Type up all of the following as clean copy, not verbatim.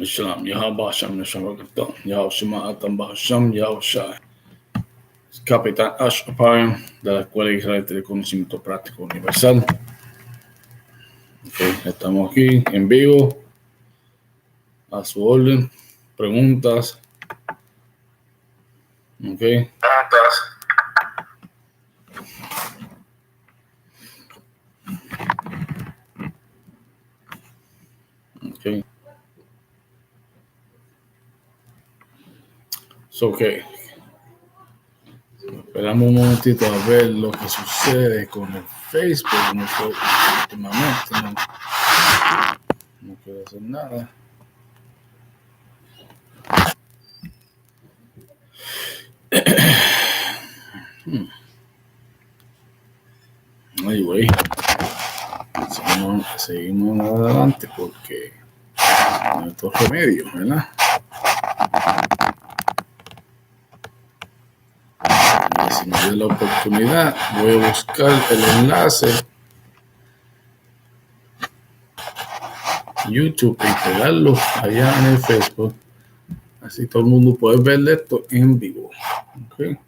SHALAM, Yahweh Shabbat, Yahweh Shema Atam Bahasham, Yahweh Shai. Capitán I.S.U.P.K de la Escuela Israelite de Conocimiento Práctico Universal. Okay, estamos aquí en vivo, a su orden, preguntas. Okay. Okay. So, okay. Esperamos un momentito a ver lo que sucede con el Facebook. No fue últimamente. No quiero hacer nada. Anyway, seguimos adelante porque no hay otro remedio, ¿verdad? Y si me dio la oportunidad, voy a buscar el enlace YouTube y pegarlo allá en el Facebook. Así todo el mundo puede ver esto en vivo. Okay.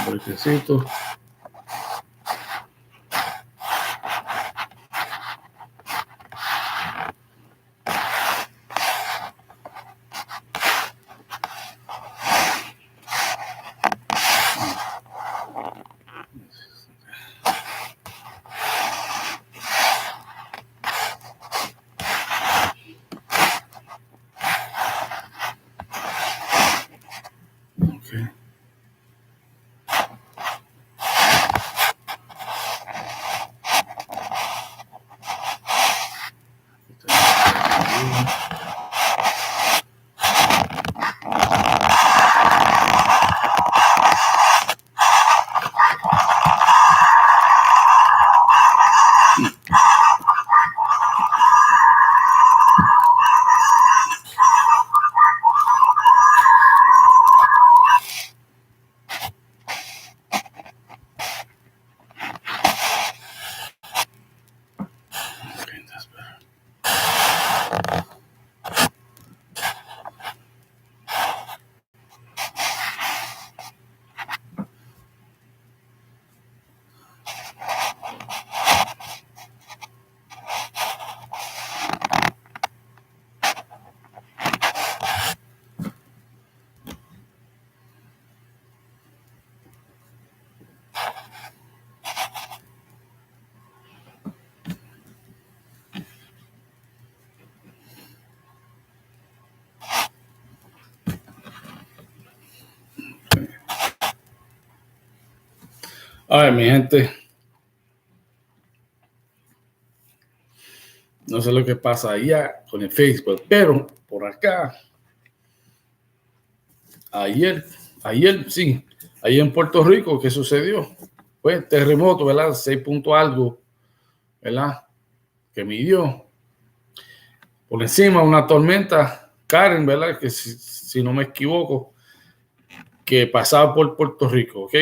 Un brequecito. Okay. A ver, mi gente, no sé lo que pasa allá con el Facebook, pero por acá, ayer sí, ahí en Puerto Rico, ¿qué sucedió? Pues terremoto, ¿verdad? 6 punto algo, ¿verdad? Que midió por encima una tormenta, Karen, ¿verdad? Que si no me equivoco, que pasaba por Puerto Rico, ¿ok?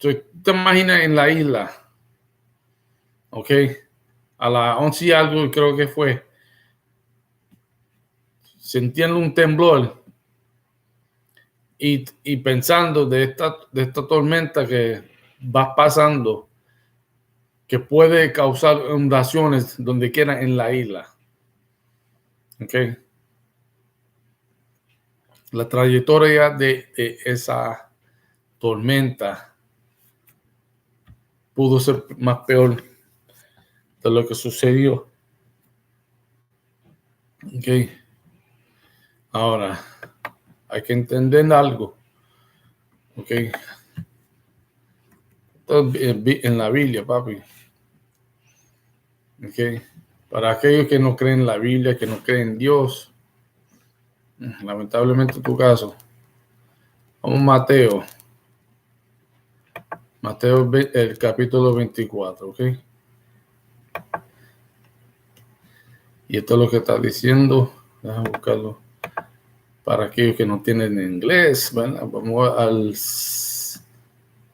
Entonces, te imaginas en la isla, ¿ok? A las 11 y algo, creo que fue, sintiendo un temblor y pensando de esta tormenta que va pasando, que puede causar inundaciones donde quiera en la isla, ¿ok? La trayectoria de esa tormenta pudo ser más peor de lo que sucedió. Okay. Ahora, hay que entender algo. Okay. Esto en la Biblia, papi. Okay. Para aquellos que no creen en la Biblia, que no creen en Dios, lamentablemente tu caso. Vamos a Mateo. Mateo, el capítulo 24, ¿ok? Y esto es lo que está diciendo. Déjame buscarlo. Para aquellos que no tienen inglés, ¿verdad? Vamos al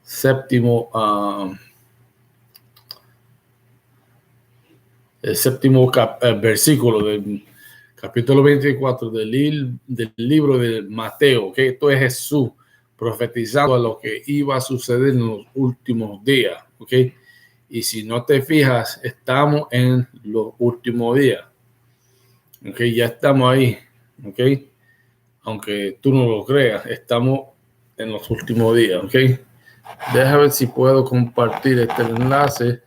séptimo el séptimo versículo del capítulo 24 del libro de Mateo, que esto es Jesús profetizando a lo que iba a suceder en los últimos días, ¿ok? Y si no te fijas, estamos en los últimos días, ¿ok? Ya estamos ahí, ¿ok? Aunque tú no lo creas, estamos en los últimos días, ¿ok? Deja ver si puedo compartir este enlace.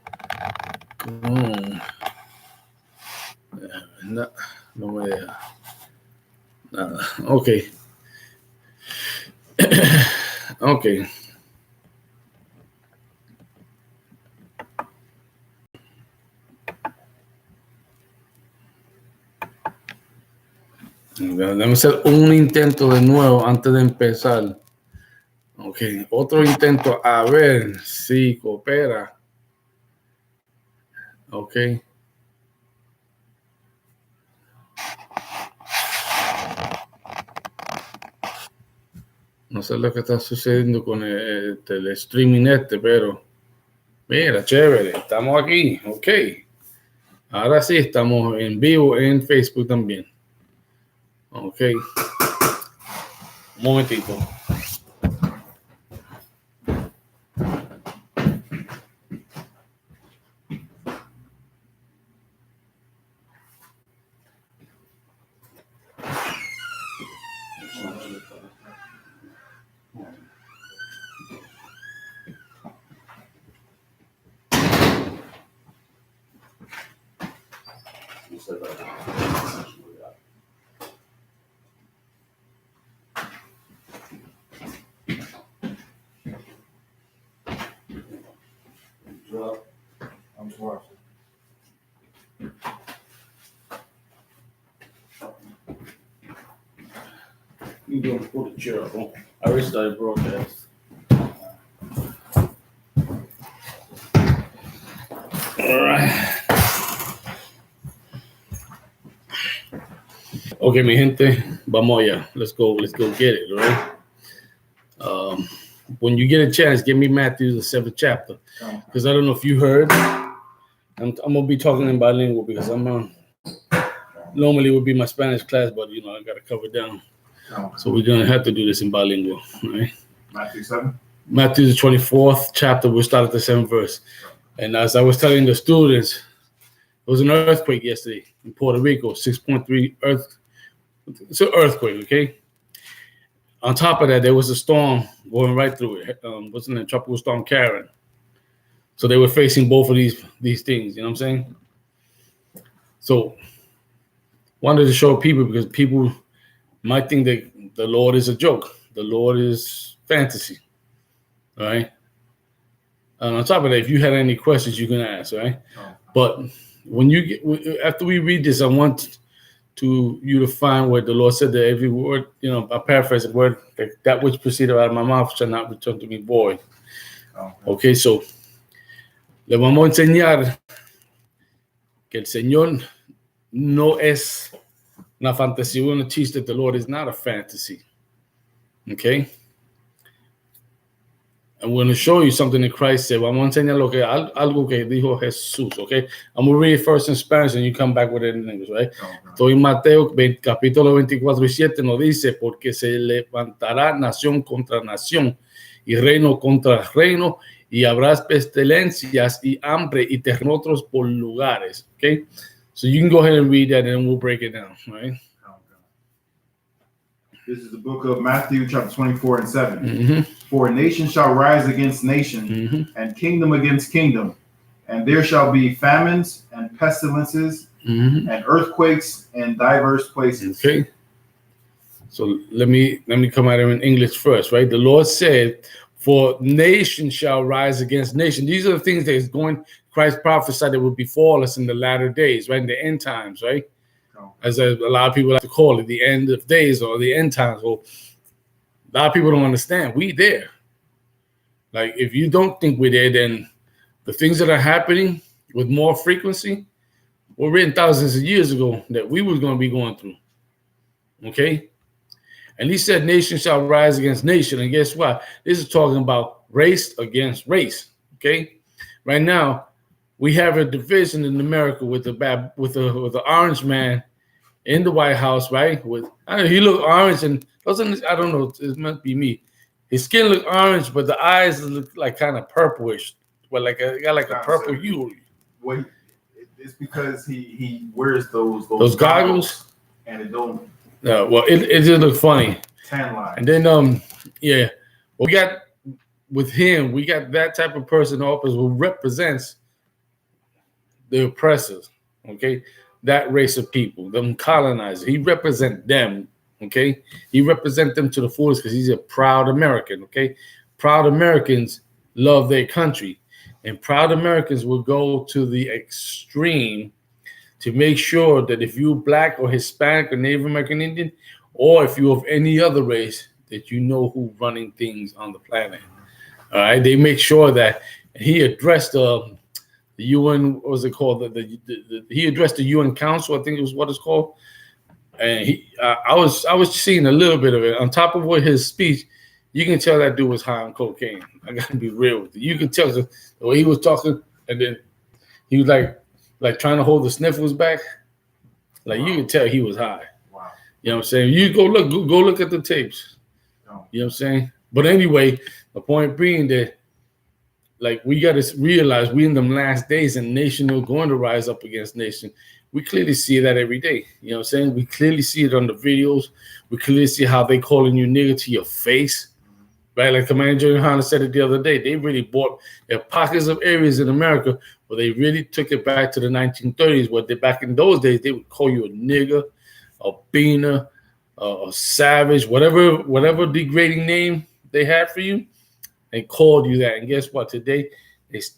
No me deja nada. Ok. Ok. Déjame hacer un intento de nuevo antes de empezar. Ok, otro intento a ver si coopera. Ok. No sé lo que está sucediendo con el streaming pero mira, chévere, estamos aquí. Ok. Ahora sí, estamos en vivo en Facebook también. Ok. Un momentito. You don't put a chair up. I already started broadcast. All right. Okay, mi gente, vamos allá. Let's go get it, all right? When you get a chance, give me Matthew, the 7th chapter. Because I don't know if you heard. I'm going to be talking in bilingual because normally it would be my Spanish class, but, you know, I got to cover down. So we're going to have to do this in bilingual, all right? Matthew 7? Matthew, the 24th chapter, we'll start at the 7th verse. And as I was telling the students, it was an earthquake yesterday in Puerto Rico, 6.3 It's an earthquake, okay? On top of that, there was a storm going right through it. What's in the Tropical Storm Karen. So they were facing both of these things, you know what I'm saying? So wanted to show people because people might think that the Lord is a joke. The Lord is fantasy, all right? And on top of that, if you had any questions, you can ask, all right? Oh. But when you get, after we read this, I want you to find where the Lord said that every word, you know, I paraphrase the word, that which proceeded out of my mouth shall not return to me void. Okay, so le vamos a enseñar que el Señor no es una fantasía. We're going to teach that the Lord is not a fantasy. Okay? And we're going to show you something that Christ said. Vamos a enseñar algo que dijo Jesús, okay? I'm going to read it first in Spanish and you come back with it in English, right? Estoy en Mateo capítulo 24:7 nos dice, porque se levantará nación contra nación y reino contra reino y habrá pestilencias y hambre y terremotos por lugares, okay? So you can go ahead and read that and then we'll break it down, right? This is the book of Matthew, chapter 24 and 7. Mm-hmm. For nation shall rise against nation, mm-hmm. and kingdom against kingdom, and there shall be famines and pestilences, mm-hmm. and earthquakes in diverse places. Okay. So let me come at it in English first, right? The Lord said, for nation shall rise against nation. These are the things that is going, Christ prophesied that would befall us in the latter days, right? In the end times, right? As a lot of people like to call it, the end of days or the end times. Well, a lot of people don't understand. We there. Like, if you don't think we're there, then the things that are happening with more frequency were written thousands of years ago that we was going to be going through. Okay? And he said, nation shall rise against nation. And guess what? This is talking about race against race. Okay? Right now, we have a division in America with the orange man in the White House, right? He look orange and doesn't, I don't know, it must be me. His skin look orange, but the eyes look like kind of purplish, but got like a purple hue. Well, it's because he wears those goggles, and it don't. No, well, it just look funny. Tan line. And then yeah, we got with him, we got that type of person in office who represents the oppressors. Okay, that race of people, them colonizers. He represents them. Okay, he represents them to the fullest because he's a proud American. Okay, proud Americans love their country, and proud Americans will go to the extreme to make sure that if you're Black or Hispanic or Native American Indian, or if you're of any other race, that you know who's running things on the planet. All right, they make sure that he addressed the UN. What was it called? He addressed the UN Council. I think it was what it's called. And I was seeing a little bit of it. On top of what his speech, you can tell that dude was high on cocaine. I gotta be real with you. You can tell the way he was talking, and then he was like trying to hold the sniffles back. Like you can tell he was high. Wow. You know what I'm saying? You go look at the tapes. No. You know what I'm saying? But anyway, the point being that like we gotta realize we in them last days and nation are going to rise up against nation. We clearly see that every day. You know what I'm saying? We clearly see it on the videos. We clearly see how they calling you nigga to your face. Right? Like Commander YAHANNA said it the other day. They really bought their pockets of areas in America where they really took it back to the 1930s, where back in those days, they would call you a nigga, a beaner, a savage, whatever degrading name they had for you, they called you that. And guess what? Today,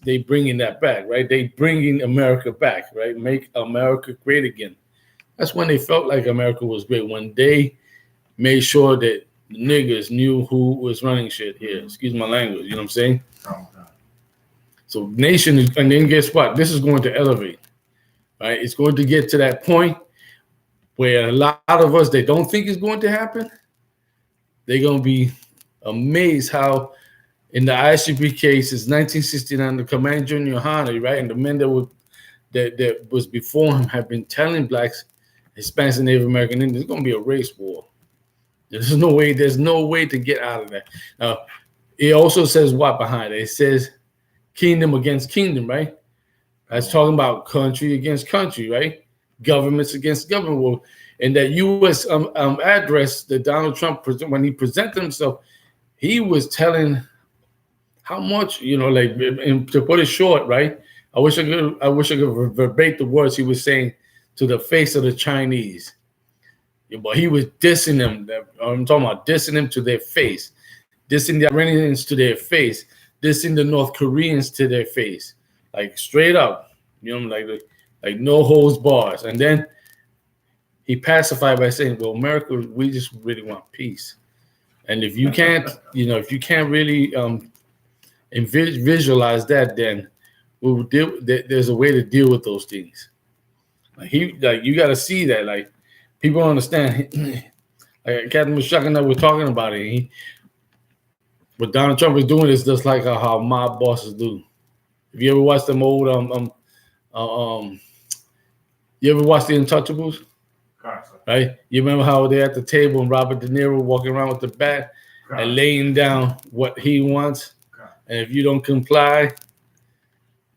they bringing that back, right? They bringing America back, right? Make America great again. That's when they felt like America was great, when they made sure that the niggas knew who was running shit here. Excuse my language, you know what I'm saying? Oh, God. So nation, and then guess what? This is going to elevate, right? It's going to get to that point where a lot of us, they don't think it's going to happen. They're going to be amazed how in the I.S.U.P.K case, since 1969, the Commander YAHANNA, right, and the men that was before him have been telling Blacks, Hispanics, and Native American Indians, it's going to be a race war. There's no way to get out of that. Now, it also says what behind it? It says kingdom against kingdom, right? That's talking about country against country, right? Governments against government. Well, and that U.S. address that Donald Trump, when he presented himself, he was telling how much, you know, like, and to put it short, right? I wish I could verbatim the words he was saying to the face of the Chinese. But he was dissing them. I'm talking about dissing them to their face, dissing the Iranians to their face, dissing the North Koreans to their face, like straight up, you know, like no holds bars. And then he pacified by saying, "Well, America, we just really want peace, and if you can't, you know, if you can't really visualize that, then we will deal. There's a way to deal with those things." Like you got to see that, like. People don't understand. Like Captain Mashak and I were talking about it. What Donald Trump is doing is just like how mob bosses do. Have you ever watched them old you ever watched The Untouchables? Right? You remember how they're at the table and Robert De Niro walking around with the bat and laying down what he wants, and if you don't comply,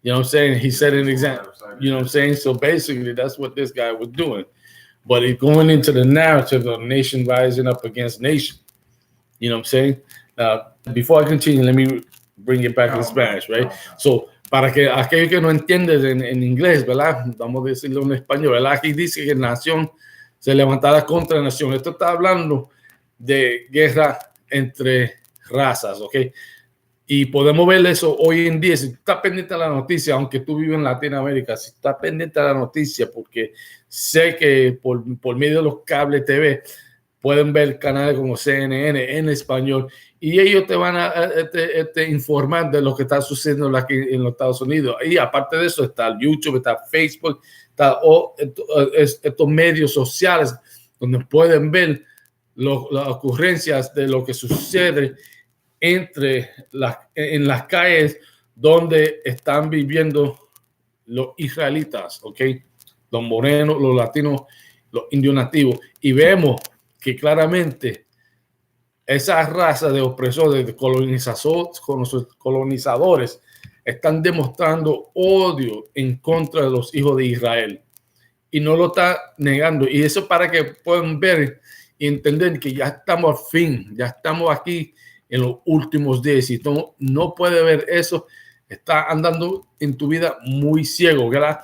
you know what I'm saying? He set an example. You know what I'm saying? So basically, that's what this guy was doing. But it's going into the narrative of nation rising up against nation. You know what I'm saying? Before I continue, let me bring it back in Spanish, right? So, para que aquellos que no entienden en inglés, ¿verdad? Vamos a decirlo en español, ¿verdad? Aquí dice que nación se levantará contra nación. Esto está hablando de guerra entre razas, ¿ok? Y podemos ver eso hoy en día. Si tú estás pendiente de la noticia, aunque tú vives en Latinoamérica, si estás pendiente de la noticia, porque sé que por medio de los cables TV pueden ver canales como CNN en español y ellos te van a informar de lo que está sucediendo aquí en los Estados Unidos. Y aparte de eso está YouTube, está Facebook, está estos medios sociales donde pueden ver las ocurrencias de lo que sucede en las calles donde están viviendo los israelitas, ¿ok? Los morenos, los latinos, los indios nativos. Y vemos que claramente esa raza de opresores, de colonizadores, están demostrando odio en contra de los hijos de Israel. Y no lo está negando. Y eso para que puedan ver y entender que ya estamos al fin, ya estamos aquí en los últimos días. Si tú no puedes ver eso, está andando en tu vida muy ciego, ¿verdad?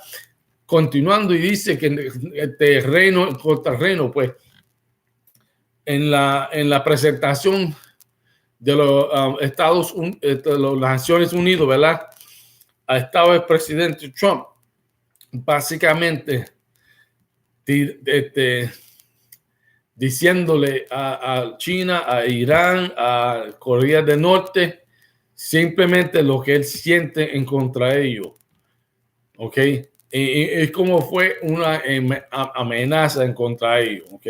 Continuando, y dice que el terreno contra reino, pues en la presentación de los Estados Unidos, de las Naciones Unidas, ¿verdad? Ha estado el presidente Trump básicamente diciéndole a China, a Irán, a Corea del Norte, simplemente lo que él siente en contra de ellos. ¿Ok? Es como fue una amenaza en contra de ellos. ¿Ok?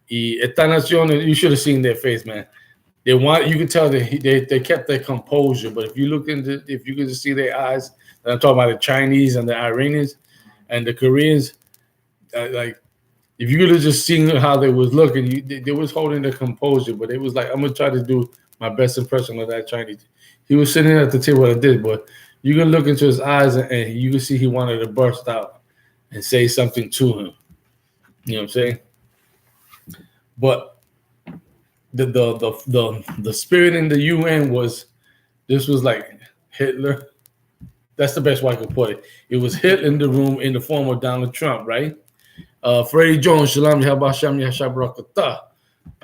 Y estas naciones, you should have seen their face, man. They want, you could tell they kept their composure, but if you look into, if you could just see their eyes, and I'm talking about the Chinese and the Iranians and the Koreans, like, if you could have just seen how they was looking, they was holding their composure, but it was like, I'm gonna try to do my best impression of that Chinese. He was sitting at the table like this, but you can look into his eyes and you can see he wanted to burst out and say something to him. You know what I'm saying? But the spirit in the UN was, this was like Hitler. That's the best way I could put it. It was Hitler in the room in the form of Donald Trump, right? Freddie Jones, Shalom, Yahabasham, Yashabrakata.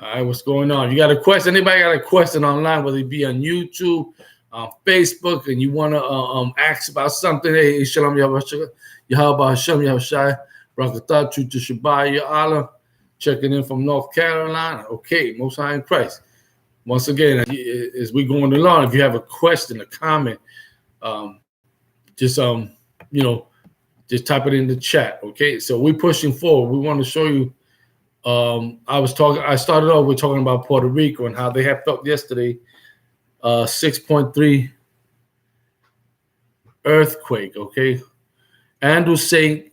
All right, what's going on? You got a question? Anybody got a question online, whether it be on YouTube, on Facebook, and you want to ask about something? Hey, Shalom, Yahabasham, Yahashai, Rakata, Chutu Shabai, Allah, checking in from North Carolina. Okay, Most High in Christ. Once again, as we going along, if you have a question, a comment, just you know, just type it in the chat. Okay, so we're pushing forward. We want to show you. I started off with talking about Puerto Rico and how they have felt yesterday. 6.3 earthquake. Okay, Andrew St.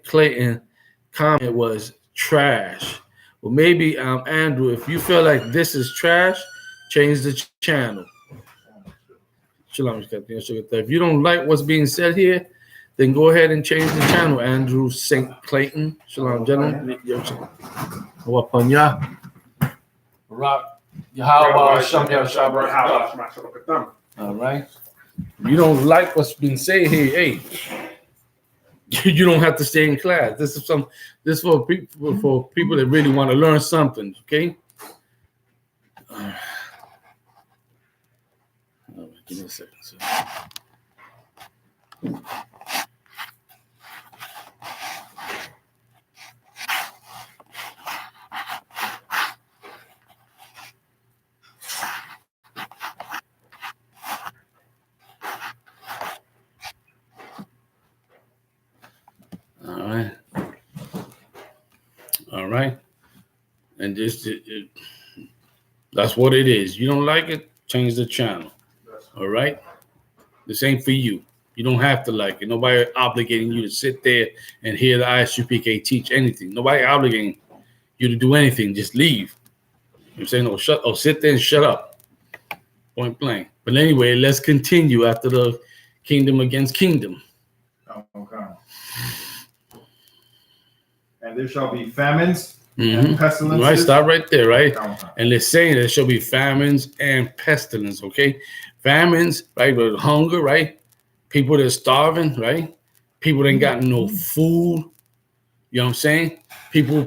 Clayton comment was trash. Well, maybe Andrew, if you feel like this is trash, change the channel. Shalom. If you don't like what's being said here, then go ahead and change the channel. Andrew St. Clayton. Shalom, gentlemen. All right. You don't like what's been said here, hey, you don't have to stay in class. This is for people that really want to learn something, okay? All right, give me a second. All right. And just that's what it is. You don't like it, change the channel. All right. This ain't for you. You don't have to like it. Nobody obligating you to sit there and hear the I.S.U.P.K teach anything. Nobody obligating you to do anything. Just leave. I'm saying, sit there and shut up. Point blank. But anyway, let's continue after the kingdom against kingdom. Okay. And there shall be famines and pestilences. Right, stop right there, right? And they're saying there shall be famines and pestilence, okay? Famines, right, with hunger, right? People that are starving, right? People that ain't got no food, you know what I'm saying? People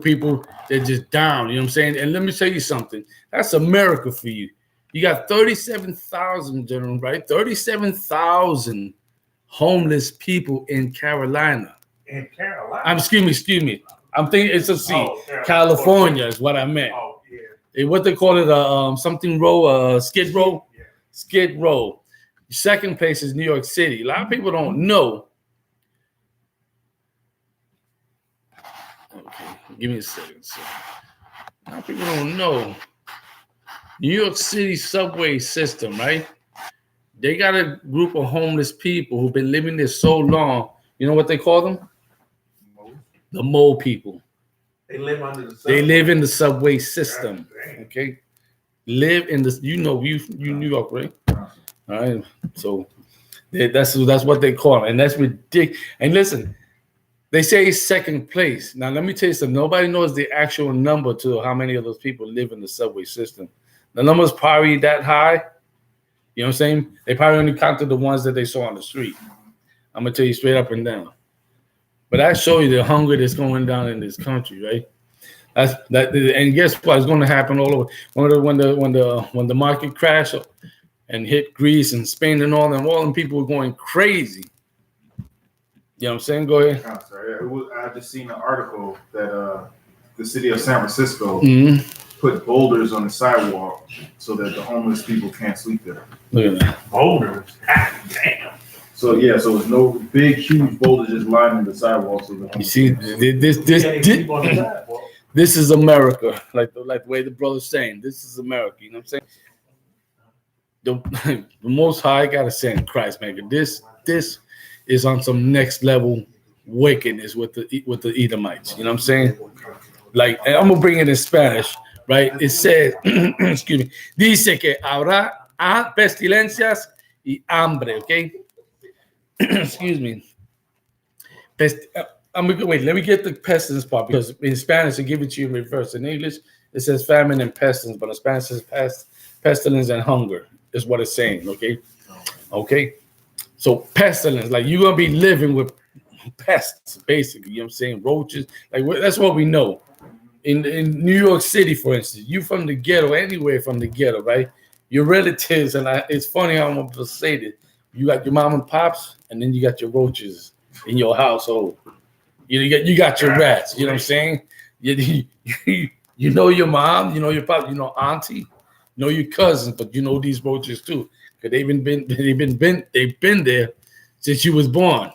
that just down, you know what I'm saying? And let me tell you something. That's America for you. You got 37,000, General, right? 37,000 homeless people in Carolina. In Carolina? Excuse me. I'm thinking it's California is what I meant. Oh, yeah. What they call it, something row, Skid Row? Yeah. Skid Row. Second place is New York City. A lot of people don't know. Okay, give me a second. So, a lot of people don't know. New York City subway system, right? They got a group of homeless people who've been living there so long. You know what they call them? The mole people. They live under the subway. They live in the subway system. Okay, live in this. You know, you New York, right? All right. So that's what they call them, and that's ridiculous. And listen, they say it's second place. Now let me tell you something. Nobody knows the actual number to how many of those people live in the subway system. The number's probably that high. You know what I'm saying? They probably only counted the ones that they saw on the street. I'm gonna tell you straight up and down. But I show you the hunger that's going down in this country, right? And guess what? It's going to happen all over. When the market crashed and hit Greece and Spain and all them people were going crazy. You know what I'm saying? Go ahead. Oh, sorry. I just seen an article that the city of San Francisco put boulders on the sidewalk so that the homeless people can't sleep there. Look at that. Boulders. Damn. So yeah, so it's no big, huge boulders just lining the sidewalk. So the You see, this is America, like the way the brother's saying. This is America. You know what I'm saying? The Most High gotta send Christ, man. This is on some next level wickedness with the Edomites. You know what I'm saying? Like, and I'm gonna bring it in Spanish, right? It says, excuse me, dice que habrá pestilencias y hambre. Okay. Excuse me. Wait, let me get the pestilence part, because in Spanish, they give it to you in reverse. In English, it says famine and pestilence, but in Spanish, it says pestilence and hunger is what it's saying, okay? Okay? So pestilence, like you're going to be living with pests, basically, you know what I'm saying? Roaches, like that's what we know. In New York City, for instance, you from the ghetto, anywhere from the ghetto, right? Your relatives, and it's funny how I'm going to say this. You got your mom and pops, and then you got your roaches in your household. You got your rats. You know what I'm saying? You know your mom, you know your pop, you know auntie, you know your cousins, but you know these roaches too, because they've been there since you was born.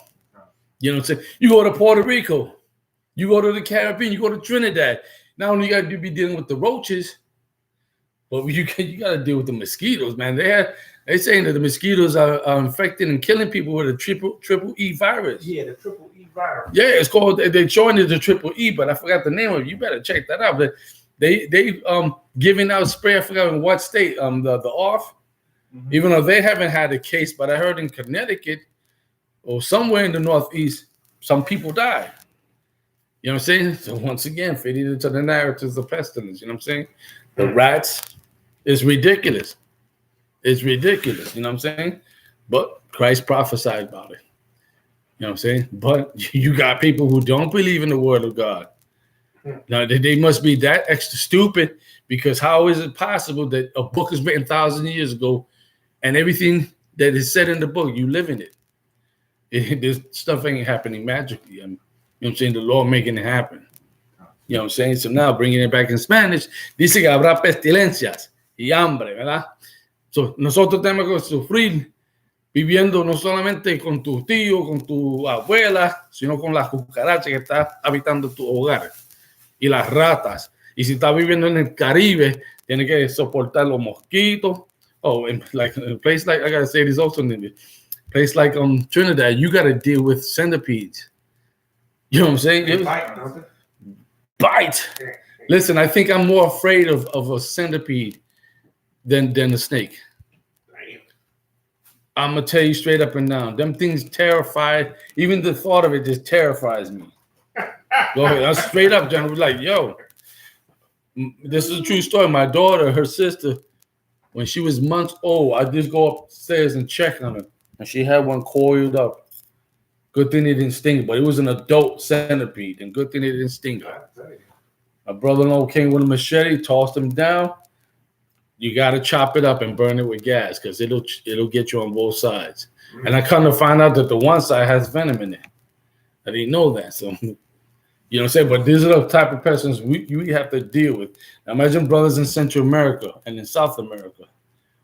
You know what I'm saying? You go to Puerto Rico, you go to the Caribbean, you go to Trinidad. Not only you be dealing with the roaches, but you got to deal with the mosquitoes, man. They're saying that the mosquitoes are infecting and killing people with a triple E virus. Yeah, the triple E virus. Yeah, it's called. They're showing it the triple E, but I forgot the name of it. You better check that out. But they giving out spray. I forgot in what state. The off. Mm-hmm. Even though they haven't had a case, but I heard in Connecticut or somewhere in the Northeast, some people died. You know what I'm saying? So once again, fitting into the narratives of pestilence. You know what I'm saying? The rats is ridiculous. It's ridiculous. You know what I'm saying? But Christ prophesied about it. You know what I'm saying? But you got people who don't believe in the word of God. Now, they must be that extra stupid, because how is it possible that a book is written thousands of years ago and everything that is said in the book, you live in it? This stuff ain't happening magically. You know what I'm saying? The Lord making it happen. You know what I'm saying? So now bringing it back in Spanish, dice que habrá pestilencias y hambre, ¿verdad? So, nosotros tenemos que sufrir viviendo no solamente con tu tío, con tu abuela, sino con las cucarachas que están habitando tu hogar y las ratas. Y si estás viviendo en el Caribe, tienes que soportar los mosquitos. Oh, and like in a place like, I gotta say this also in English, place like Trinidad, you gotta deal with centipedes. You know what I'm saying? They bite, don't they? Bite. Listen, I think I'm more afraid of a centipede than a snake. Damn. I'm gonna tell you straight up and down. Them things terrified. Even the thought of it just terrifies me. Go ahead. I'm straight up, John. We're like, yo, this is a true story. My daughter, her sister, when she was months old, I just go upstairs and check on her, and she had one coiled up. Good thing it didn't sting her, but it was an adult centipede, and good thing it didn't sting her. My brother-in-law came with a machete, tossed him down. You got to chop it up and burn it with gas, because it'll get you on both sides. Mm-hmm. And I come to find out that the one side has venom in it. I didn't know that. So, you know what I'm saying? But these are the type of persons we have to deal with. Now, imagine brothers in Central America and in South America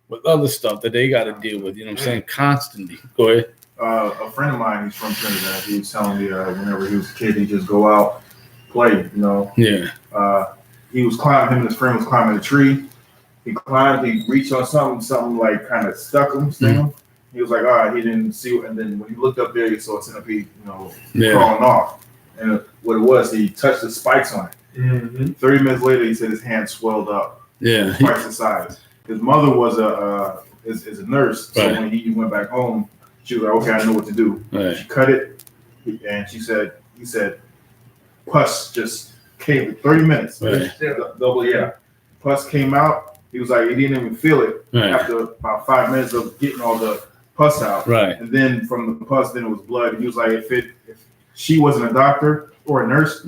with other stuff that they got to deal with, you know what I'm saying, constantly. Go ahead. A friend of mine, he's from Trinidad. He was telling me whenever he was a kid, he'd just go out, play, you know. Yeah. He was climbing, him and his friend was climbing a tree. He climbed, he reached on something like kind of stuck him, sting him. he was like, all right, he didn't see it. And then when he looked up there, he saw a centipede, crawling off. And what it was, he touched the spikes on it. 30 minutes later, he said his hand swelled up. Yeah. Twice the size. His mother was is a nurse. So Right. when he went back home, she was like, okay, I know what to do. Right. She cut it, and he said, pus just came in 30 minutes. Right. Double, yeah. Pus came out. He was like, he didn't even feel it Right. after about 5 minutes of getting all the pus out. Right. And then from the pus, then it was blood. And he was like, if she wasn't a doctor or a nurse,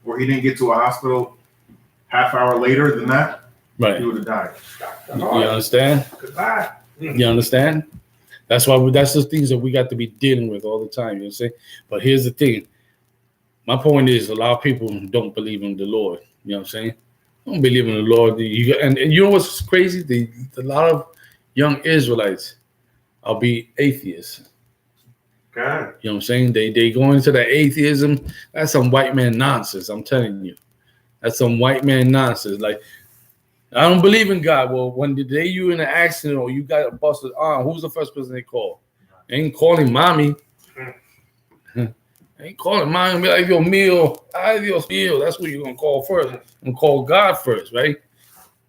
or he didn't get to a hospital half hour later than that, Right. he would have died. You understand? Goodbye. You understand? That's why that's the things that we got to be dealing with all the time. You know what I'm saying? But here's the thing. My point is, a lot of people don't believe in the Lord. You know what I'm saying? Don't believe in the Lord. And you know what's crazy? A lot of young Israelites are be atheists. God. You know what I'm saying? They go into that atheism. That's some white man nonsense. I'm telling you. That's some white man nonsense. Like, I don't believe in God. Well, when the day you in an accident or you got a busted arm, who's the first person they call? They ain't calling mommy. They ain't calling mommy. Be like, yo, mío, ay Dios mío. That's what you're going to call first. And call God first, right?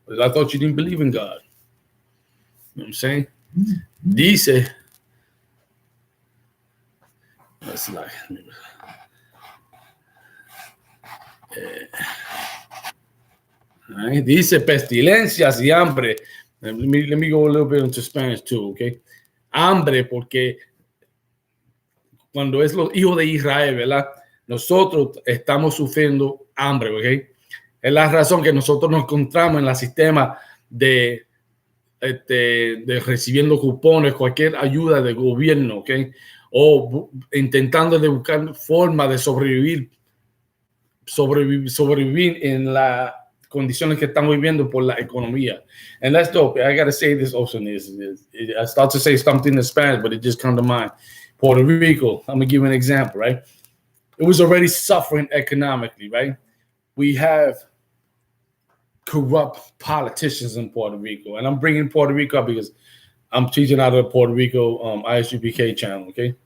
Because I thought you didn't believe in God. You know what I'm saying? Dice. That's like... Right. Dice pestilencias y hambre. Let me go a little bit into Spanish too, okay? Hambre, porque cuando es los hijos de Israel, ¿verdad? Nosotros estamos sufriendo hambre, ¿ok? Es la razón que nosotros nos encontramos en el sistema de recibiendo cupones, cualquier ayuda del gobierno, ¿ok? O intentando de buscar forma de sobrevivir en la condiciones que estamos viviendo por la economía. And that's dope. I got to say this also. I start to say something in Spanish, but it just comes to mind. Puerto Rico, I'm going to give you an example, right? It was already suffering economically, right? We have corrupt politicians in Puerto Rico. And I'm bringing Puerto Rico up because I'm teaching out of the Puerto Rico I.S.U.P.K channel, okay?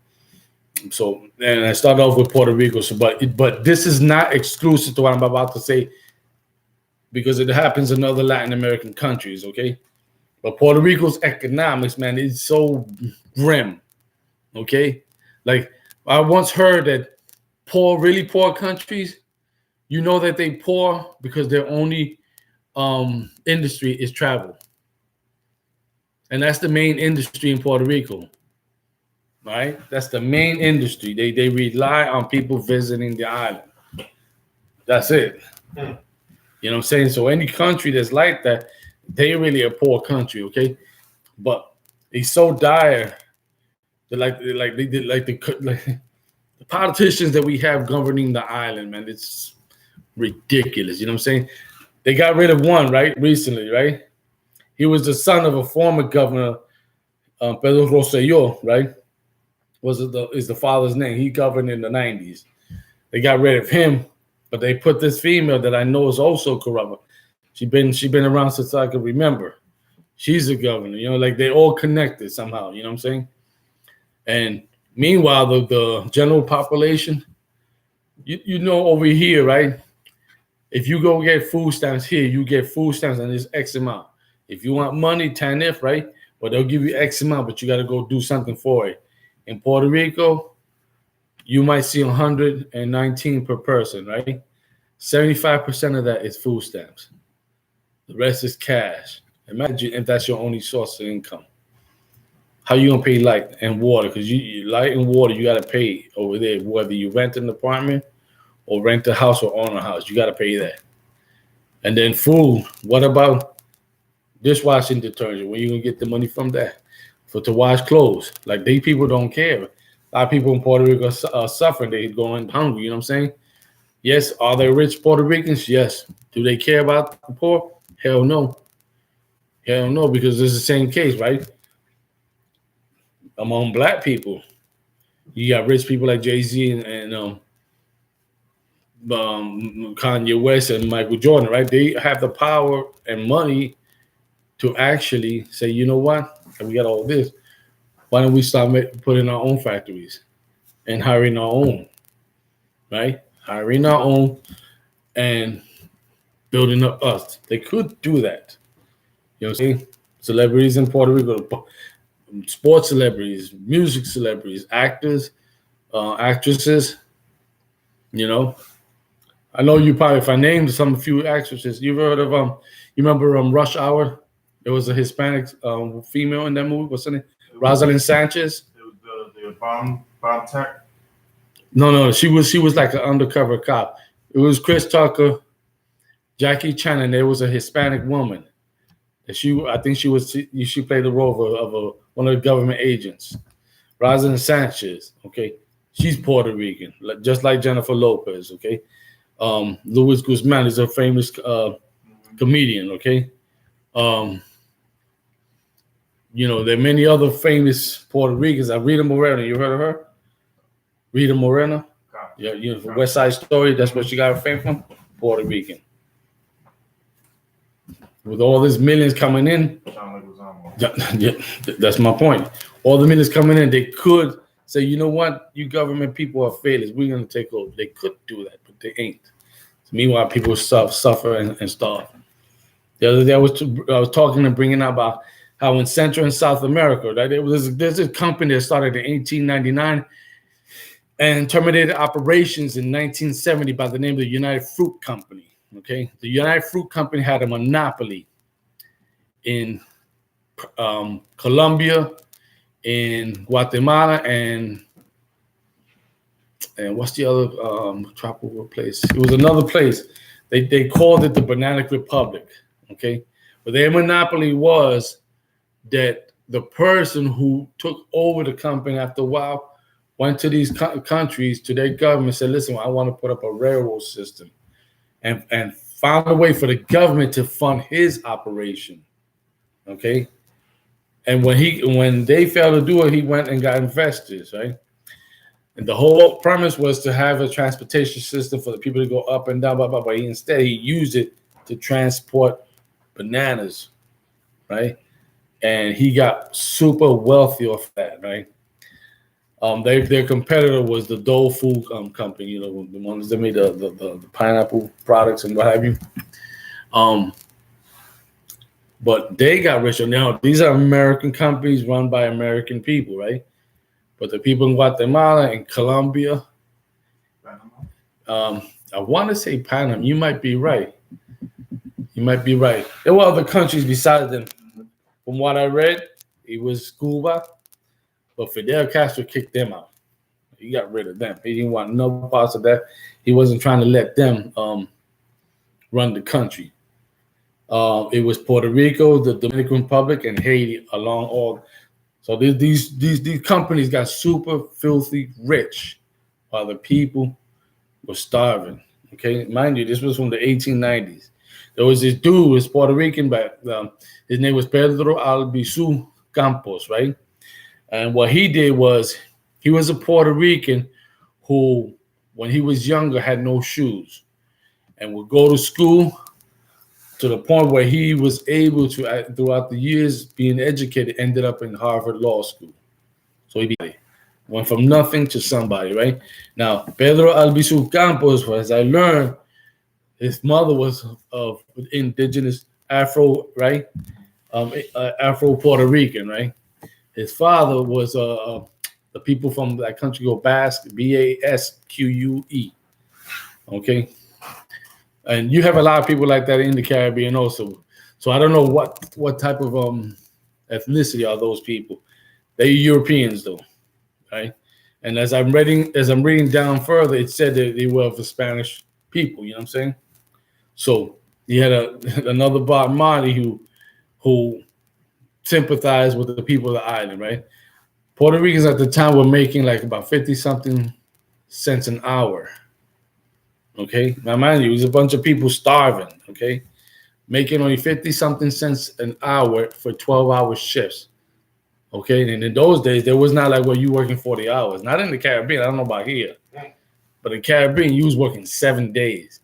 So, and I started off with Puerto Rico, but this is not exclusive to what I'm about to say, because it happens in other Latin American countries, okay? But Puerto Rico's economics, man, is so grim, okay? Like, I once heard that really poor countries, you know that they poor because their only industry is travel. And that's the main industry in Puerto Rico, right? That's the main industry. They rely on people visiting the island. That's it. You know what I'm saying? So any country that's like that, they really a poor country, okay? But it's so dire that the politicians that we have governing the island, man, it's ridiculous. You know what I'm saying? They got rid of one, right? Recently, right? He was the son of a former governor, Pedro Rosselló, right? Is the father's name. He governed in the 90s. They got rid of him. But they put this female that I know is also corrupt. She been around since I can remember. She's the governor, you know, like they all connected somehow, you know what I'm saying? And meanwhile, the general population, you know, over here, right? If you go get food stamps here, you get food stamps and it's X amount. If you want money, TANF, right? But they'll give you X amount, but you got to go do something for it. In Puerto Rico, you might see 119 per person, right? 75% of that is food stamps. The rest is cash. Imagine if that's your only source of income. How you gonna pay light and water? Because you light and water, you gotta pay over there, whether you rent an apartment or rent a house or own a house. You gotta pay that. And then food. What about dishwashing detergent? Where you gonna get the money from that? To wash clothes? Like, these people don't care. A lot of people in Puerto Rico are suffering. They're going hungry, you know what I'm saying? Yes, are they rich Puerto Ricans? Yes. Do they care about the poor? Hell no. Hell no, because it's the same case, right? Among black people, you got rich people like Jay-Z and Kanye West and Michael Jordan, right? They have the power and money to actually say, you know what? We got all this. why don't we start putting our own factories and hiring our own, right? Hiring our own and building up us. They could do that. You know what I'm saying? Celebrities in Puerto Rico, sports celebrities, music celebrities, actors, actresses. You know, I know you probably, if I named a few actresses, you've heard of you remember Rush Hour? There was a Hispanic female in that movie. What's her name? Rosalind Sanchez. It was the bomb tech. No, she was like an undercover cop. It was Chris Tucker, Jackie Chan, and there was a Hispanic woman. I think she played the role of one of the government agents. Rosalind Sanchez. Okay, she's Puerto Rican, just like Jennifer Lopez. Okay, Luis Guzman is a famous comedian. Okay, you know, there are many other famous Puerto Ricans. Rita Moreno, you heard of her? Rita Moreno? Yeah, you know, West Side Story, that's where she got her fame from? Puerto Rican. With all these millions coming in, yeah, that's my point. All the millions coming in, they could say, you know what, you government people are failures. We're going to take over. They could do that, but they ain't. So meanwhile, people suffer and starve. The other day, I was talking and bringing up about how in Central and South America, right, there's a company that started in 1899 and terminated operations in 1970 by the name of the United Fruit Company. Okay, the United Fruit Company had a monopoly in Colombia, in Guatemala, and what's the other tropical place? It was another place. They called it the Banana Republic. Okay, but their monopoly was that the person who took over the company after a while went to these countries, to their government, said, listen, I want to put up a railroad system, and found a way for the government to fund his operation. Okay. And when they failed to do it, he went and got investors, right? And the whole premise was to have a transportation system for the people to go up and down, but instead he used it to transport bananas, right? And he got super wealthy off that, right? Their competitor was the Dole Food Company, you know, the ones that made the pineapple products and what have you. But they got richer. Now, these are American companies run by American people, right? But the people in Guatemala and Colombia, I want to say Panama. You might be right. You might be right. There were other countries besides them. From what I read, it was Cuba, but Fidel Castro kicked them out. He got rid of them. He didn't want no parts of that. He wasn't trying to let them run the country. It was Puerto Rico, the Dominican Republic, and Haiti along all. So these companies got super filthy rich while the people were starving. Okay, mind you, this was from the 1890s. There was this dude who was Puerto Rican, but his name was Pedro Albizu Campos, right? And what he did was, he was a Puerto Rican who, when he was younger, had no shoes and would go to school to the point where he was able to, throughout the years being educated, ended up in Harvard Law School. So he went from nothing to somebody, right? Now, Pedro Albizu Campos, as I learned, his mother was of indigenous Afro, right? Afro Puerto Rican, right? His father was the people from that country called Basque, Basque. Okay, and you have a lot of people like that in the Caribbean also. So I don't know what type of ethnicity are those people. They're Europeans though, right? And as I'm reading down further, it said that they were of the Spanish people. You know what I'm saying? So you had another Bob Marley who sympathized with the people of the island, right? Puerto Ricans at the time were making like about 50-something cents an hour. Okay, now mind you, there's a bunch of people starving. Okay, making only 50-something cents an hour for 12-hour shifts. Okay, and in those days, there was not like, well, you working 40 hours. Not in the Caribbean. I don't know about here, but in the Caribbean, you was working 7 days.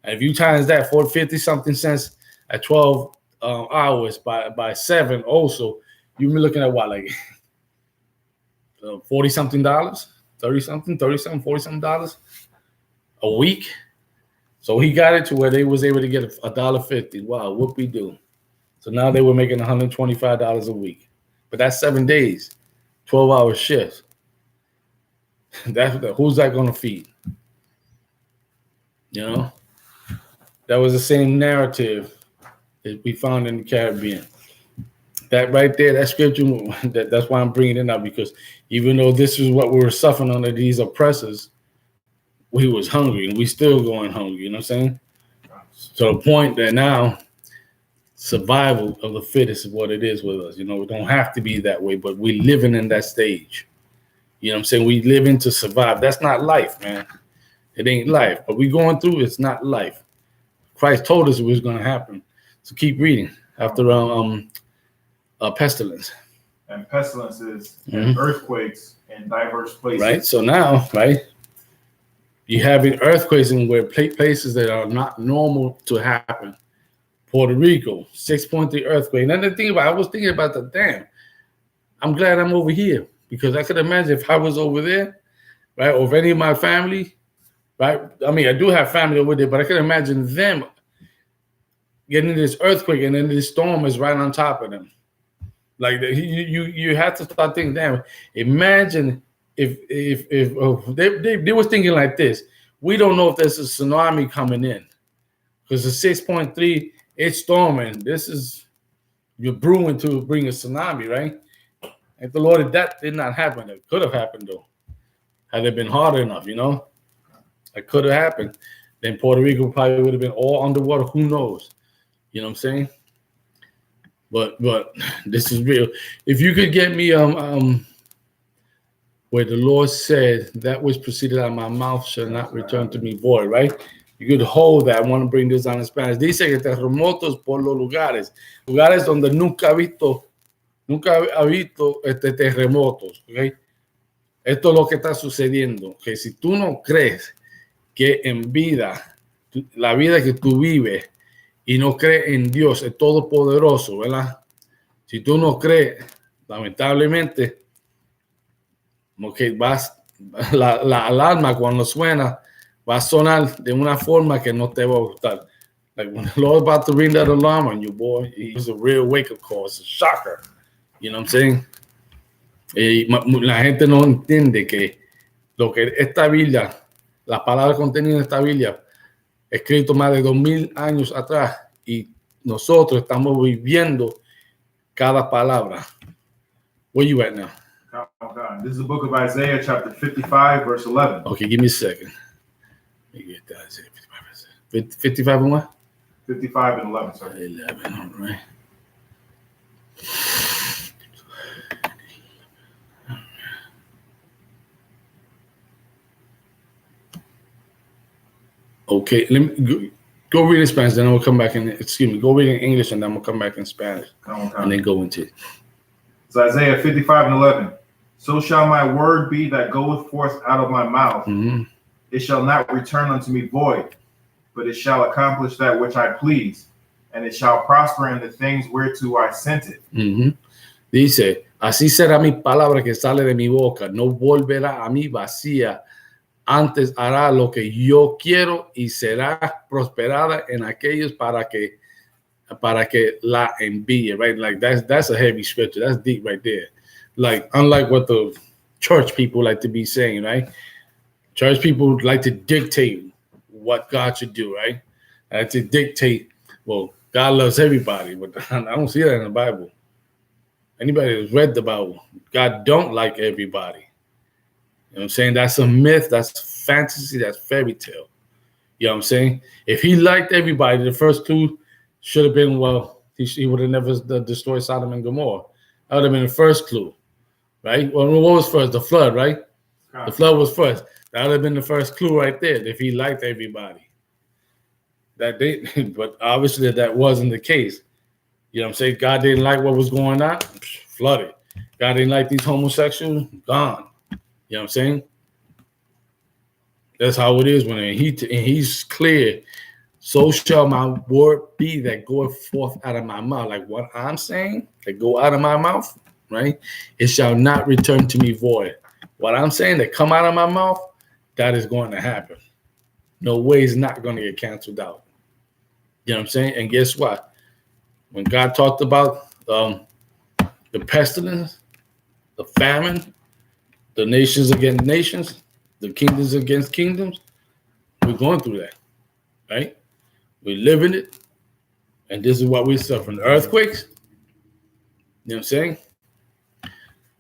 And if you times that for 50-something cents at 12 hours by 7, also, you'll be looking at what, like $40-something, 30-something, 30-something, $40-something a week. So he got it to where they was able to get $1.50. Wow, whoop-de-doo. So now they were making $125 a week. But that's 7 days, 12-hour shifts. Who's that going to feed? You know? That was the same narrative that we found in the Caribbean. That right there, that scripture, that's why I'm bringing it up, because even though this is what we were suffering under these oppressors, we was hungry, and we still going hungry, you know what I'm saying? To the point that now survival of the fittest is what it is with us. You know, we don't have to be that way, but we living in that stage. You know what I'm saying? We living to survive. That's not life, man. It ain't life. But we going through, it's not life. Christ told us it was going to happen. So keep reading after pestilence. And pestilences and earthquakes in diverse places. Right. So now, right, you're having earthquakes in where places that are not normal to happen. Puerto Rico, 6.3 earthquake. And then the thing about, I was thinking about the damn. I'm glad I'm over here, because I could imagine if I was over there, right, or if any of my family, right. I mean, I do have family over there, but I can imagine them getting this earthquake, and then this storm is right on top of them. Like you have to start thinking, damn. Imagine if they was thinking like this. We don't know if there's a tsunami coming in, because the 6.3, it's storming. This is, you're brewing to bring a tsunami, right? And the Lord, that did not happen. It could have happened though, had it been hard enough, you know. It could have happened. Then Puerto Rico probably would have been all underwater. Who knows? You know what I'm saying? But this is real. If you could get me where the Lord said, that which proceeded out of my mouth shall not return to me void, right? You could hold that. I want to bring this down in Spanish. Dice que terremotos por los lugares donde nunca ha visto terremotos, ¿ok? Esto es lo que está sucediendo, que si tú no crees que en vida, la vida que tú vives, y no crees en Dios, el Todopoderoso, ¿verdad? Si tú no crees, lamentablemente, porque la alarma cuando suena va a sonar de una forma que no te va a gustar. Like when the Lord's about to ring that alarm on you, boy, it's a real wake-up call. It's a shocker. You know what I'm saying? La gente no entiende que lo que esta Biblia, las palabras contenidas en esta Biblia, escrito más de 2000 años atrás, y nosotros estamos viviendo cada palabra. Where you at now? This is the book of Isaiah, chapter 55, verse 11. Okay, give me a second. Let me get that. Isaiah 55 and what? 55 and 11, sir. 11, all right. Okay, let me go read in Spanish, then I will come back in. Excuse me, go read in English, and then we'll come back in Spanish, and then go into it. It's Isaiah 55 and 11. So shall my word be that goeth forth out of my mouth. It shall not return unto me void, but it shall accomplish that which I please, and it shall prosper in the things whereto I sent it. Dice, así será mi palabra que sale de mi boca, no volverá a mí vacía. Antes hará lo que yo quiero y será prosperada en aquellos para que la envíe, right? Like that's a heavy scripture. That's deep right there. Like, unlike what the church people like to be saying, right? Church people like to dictate what God should do, right? Like to dictate, well, God loves everybody, but I don't see that in the Bible. Anybody who's read the Bible, God don't like everybody. You know what I'm saying? That's a myth. That's fantasy. That's fairy tale. You know what I'm saying? If he liked everybody, the first two should have been, well, he would have never destroyed Sodom and Gomorrah. That would have been the first clue, right? Well, what was first? The flood, right? The flood was first. That would have been the first clue right there, if he liked everybody. But obviously that wasn't the case. You know what I'm saying? God didn't like what was going on, flooded. God didn't like these homosexuals, gone. You know what I'm saying? That's how it is when he's clear. So shall my word be that goeth forth out of my mouth. Like what I'm saying, that go out of my mouth. right? It shall not return to me void. What I'm saying that come out of my mouth, that is going to happen. No way it's not going to get canceled out. You know what I'm saying? And guess what? When God talked about the pestilence, the famine, the nations against nations, the kingdoms against kingdoms, we're going through that, right? We're living it, and this is what we're suffering. Earthquakes, you know what I'm saying?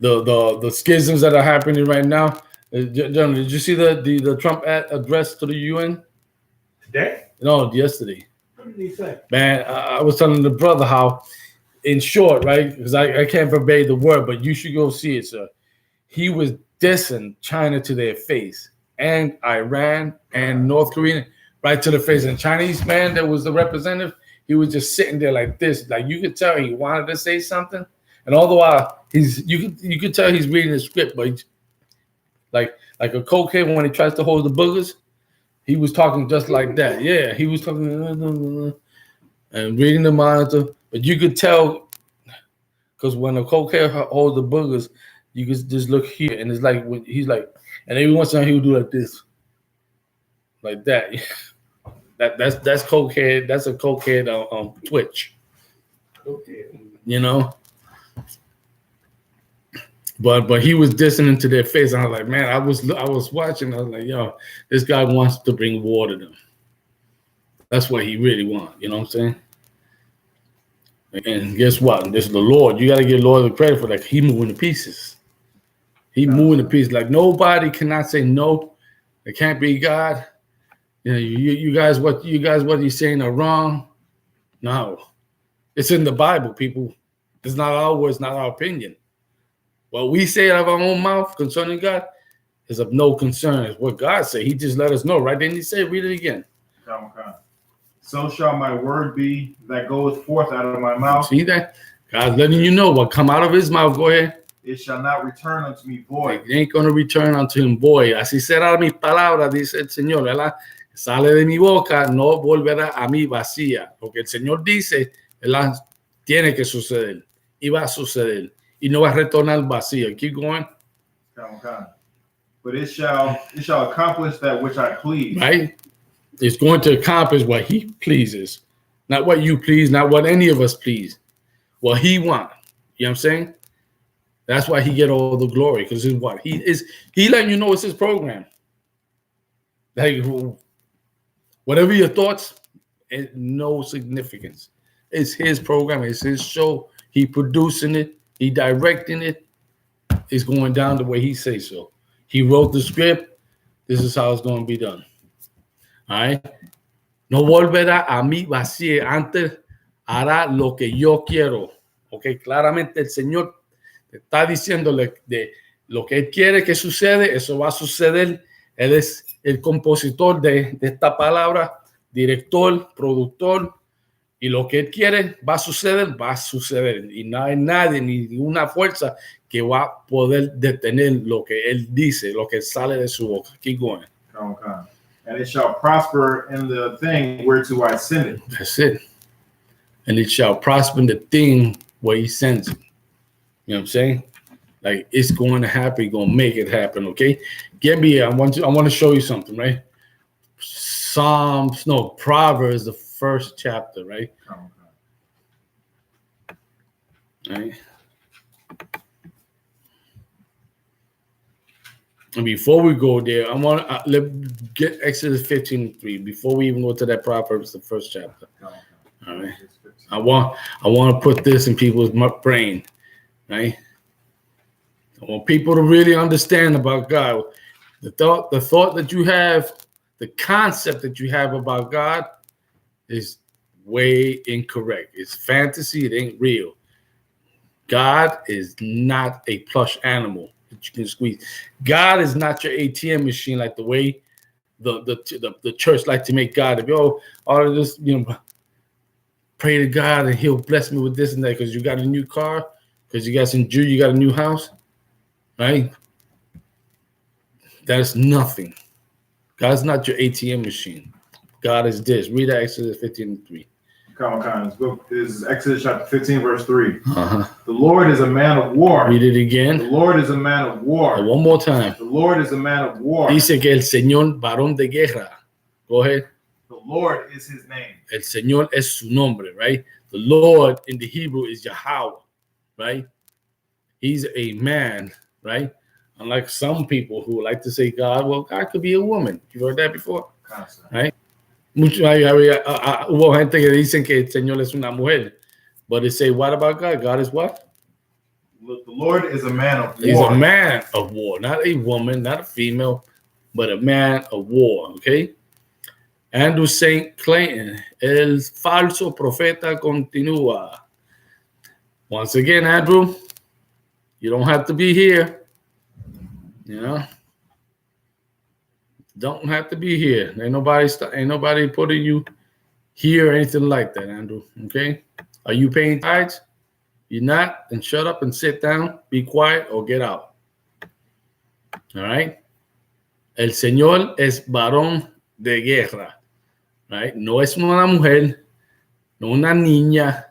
The schisms that are happening right now. John, did you see the Trump address to the UN? Today? No, yesterday. What did he say? Man, I was telling the brother how, in short, right? Because I can't forbade the word, but you should go see it, sir. He was dissing China to their face, and Iran and North Korea right to the face. And Chinese man that was the representative, he was just sitting there like this, like you could tell he wanted to say something, and all the while you could tell he's reading the script, but he's like a cokehead when he tries to hold the boogers, he was talking just like that. Yeah, he was talking and reading the monitor, but you could tell because when a cokehead holds the boogers, you could just look here, and it's like he's like, and every once in a while he would do like this, like that. That's cokehead. That's a cokehead on Twitch. Okay. You know. But he was dissing into their face. And I was like, man, I was watching. I was like, yo, this guy wants to bring war to them. That's what he really wants. You know what I'm saying? And guess what? This is the Lord. You got to give the Lord the credit for that. He moving the pieces. He moving the pieces. Like nobody cannot say no. It can't be God. You know, you guys, what you're saying are wrong. No, it's in the Bible, people. It's not our words, not our opinion. What we say out of our own mouth concerning God is of no concern. It's what God said. He just let us know. Right? Didn't he say, read it again? Okay. So shall my word be that goeth forth out of my mouth. See that? God's letting you know what come out of his mouth. Go ahead. It shall not return unto me void. It ain't going to return unto him void. Así será mis palabras, dice el Señor, ¿verdad? Sale de mi boca, no volverá a mí vacía. Porque el Señor dice, ¿verdad? Tiene que suceder. Y va a suceder. Y no va a retornar vacío. Keep going. Okay. But it shall accomplish that which I please. Right? It's going to accomplish what he pleases. Not what you please, not what any of us please. What he wants. You know what I'm saying? That's why he get all the glory. Because it's what? He letting you know it's his program. Like, whatever your thoughts, it no significance. It's his program. It's his show. He producing it. He directing it. It's going down the way he says so. He wrote the script. This is how it's going to be done. All right. No volverá a mí vacío. Antes hará lo que yo quiero. Ok. Claramente el Señor está diciéndole de lo que él quiere que sucede. Eso va a suceder. Él es el compositor de esta palabra, director, productor. Y lo que él quiere va a suceder. Y no hay nadie, ni ninguna fuerza que va a poder detener lo que él dice, lo que sale de su boca. Keep going. Okay. And it shall prosper in the thing whereto I send it. That's it. And it shall prosper in the thing where he sends it. You know what I'm saying? Like it's going to happen. You're going to make it happen. Okay. Get me here. I want to show you something, right? Proverbs, the first chapter, right? Okay. Right. And before we go there, I want to let's get Exodus 15:3 before we even go to that Proverbs, the first chapter. Okay. All right. I want to put this in people's brain, right? I want people to really understand about God. The thought that you have, the concept that you have about God is way incorrect. It's fantasy. It ain't real. God is not a plush animal that you can squeeze. God is not your ATM machine like the way the church like to make God. If all of this, pray to God and he'll bless me with this and that because you got a new car, because you got some Jew, you got a new house, right? That's nothing. God's not your ATM machine. God is this. Read Exodus 15:3. This book is Exodus chapter 15, verse 3. Uh-huh. The Lord is a man of war. Read it The again. Lord is a man of war. One more time. The Lord is a man of war. Dice que el Señor varón de guerra. Go ahead. The Lord is his name. El Señor es su nombre, right? The Lord in the Hebrew is Yahweh, right? He's a man, right? Unlike some people who like to say God, well, God could be a woman. You've heard that before, right? Hubo gente que dicen que el Señor es una mujer, but they say, what about God? God is what? The Lord is a man of war. He's a man of war, not a woman, not a female, but a man of war, okay? Andrew St. Clayton, el falso profeta continúa. Once again, Andrew, you don't have to be here. You know, don't have to be here. Ain't nobody putting you here or anything like that, Andrew. Okay? Are you paying tithes? You're not? Then shut up and sit down, be quiet, or get out. All right? El Señor es varón de guerra. Right? No es una mujer, no una niña,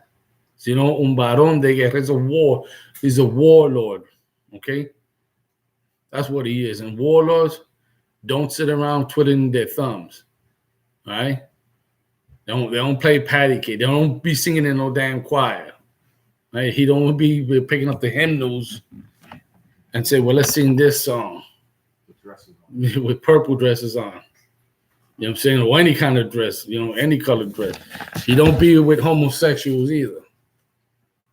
sino un varón de guerra. It's a war. He's a warlord. Okay? That's what he is. And warlords don't sit around twiddling their thumbs. All right? They don't play patty cake. They don't be singing in no damn choir. Right? He don't be picking up the hymnals and say, well, let's sing this song with purple dresses on. You know what I'm saying? Or any kind of dress, you know, any colored dress. He don't be with homosexuals either.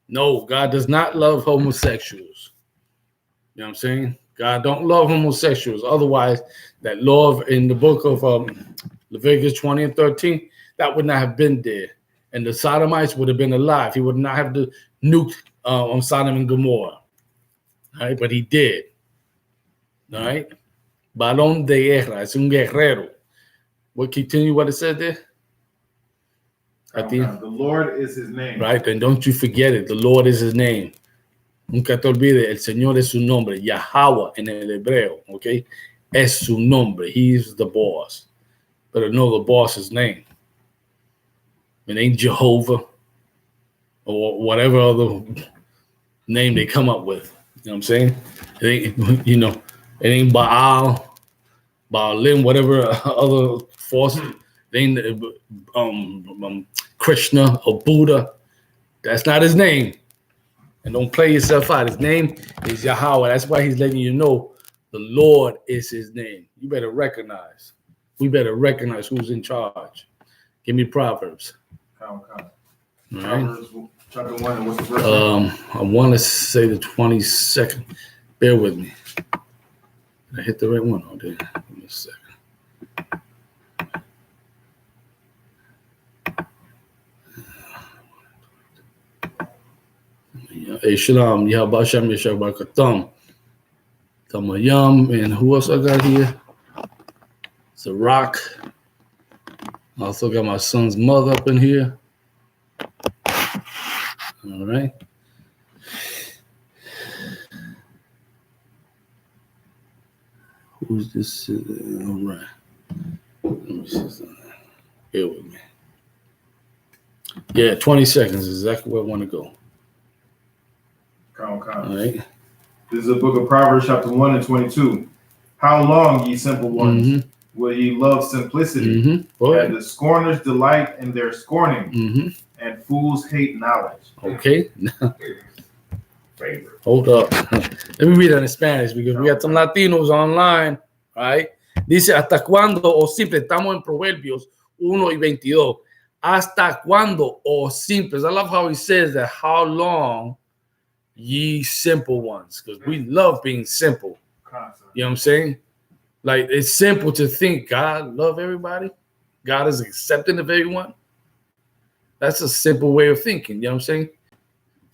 No, God does not love homosexuals. You know what I'm saying? God don't love homosexuals. Otherwise, that law in the book of Leviticus 20 and 13, that would not have been there. And the Sodomites would have been alive. He would not have to nuke on Sodom and Gomorrah. All right? But he did. All right? Varón de guerra. Es un guerrero. What continue what it said there? The Lord is his name. Right? And don't you forget it. The Lord is his name. Nunca te olvides, el Señor es su nombre. Yahweh en el hebreo, okay? Es su nombre. He's the boss. Better know the boss's name. It ain't Jehovah or whatever other name they come up with. You know what I'm saying? It ain't, you know, it ain't Baal, Baalim, whatever other force. It ain't Krishna or Buddha. That's not his name. And don't play yourself out. His name is Yahweh. That's why he's letting you know the Lord is his name. You better recognize. We better recognize who's in charge. Give me Proverbs. Right. Proverbs chapter 1, and what's the verse? I want to say the 22nd. Bear with me. Did I hit the right one? Oh, did I? Give me a second. Shalom, Yahabasham, Yashabakatam, Tamayam, and who else I got here? It's a rock. I also got my son's mother up in here. All right. Who's this? All right. Let me see something. Bear with me. Yeah, 20 seconds is exactly where I want to go. All right. This is the book of Proverbs, chapter 1 and 22. How long, ye simple ones, will ye love simplicity? And the scorners delight in their scorning, and fools hate knowledge. Okay. Hold up. Let me read it in Spanish because we got some Latinos online. Right? Dice, ¿hasta cuándo, o simple? Estamos en Proverbios 1 y 22. ¿Hasta cuándo, o simples? I love how he says that. How long, ye simple ones? Because we love being simple. You know what I'm saying? Like, it's simple to think God love everybody. God is accepting of everyone. That's a simple way of thinking. You know what I'm saying?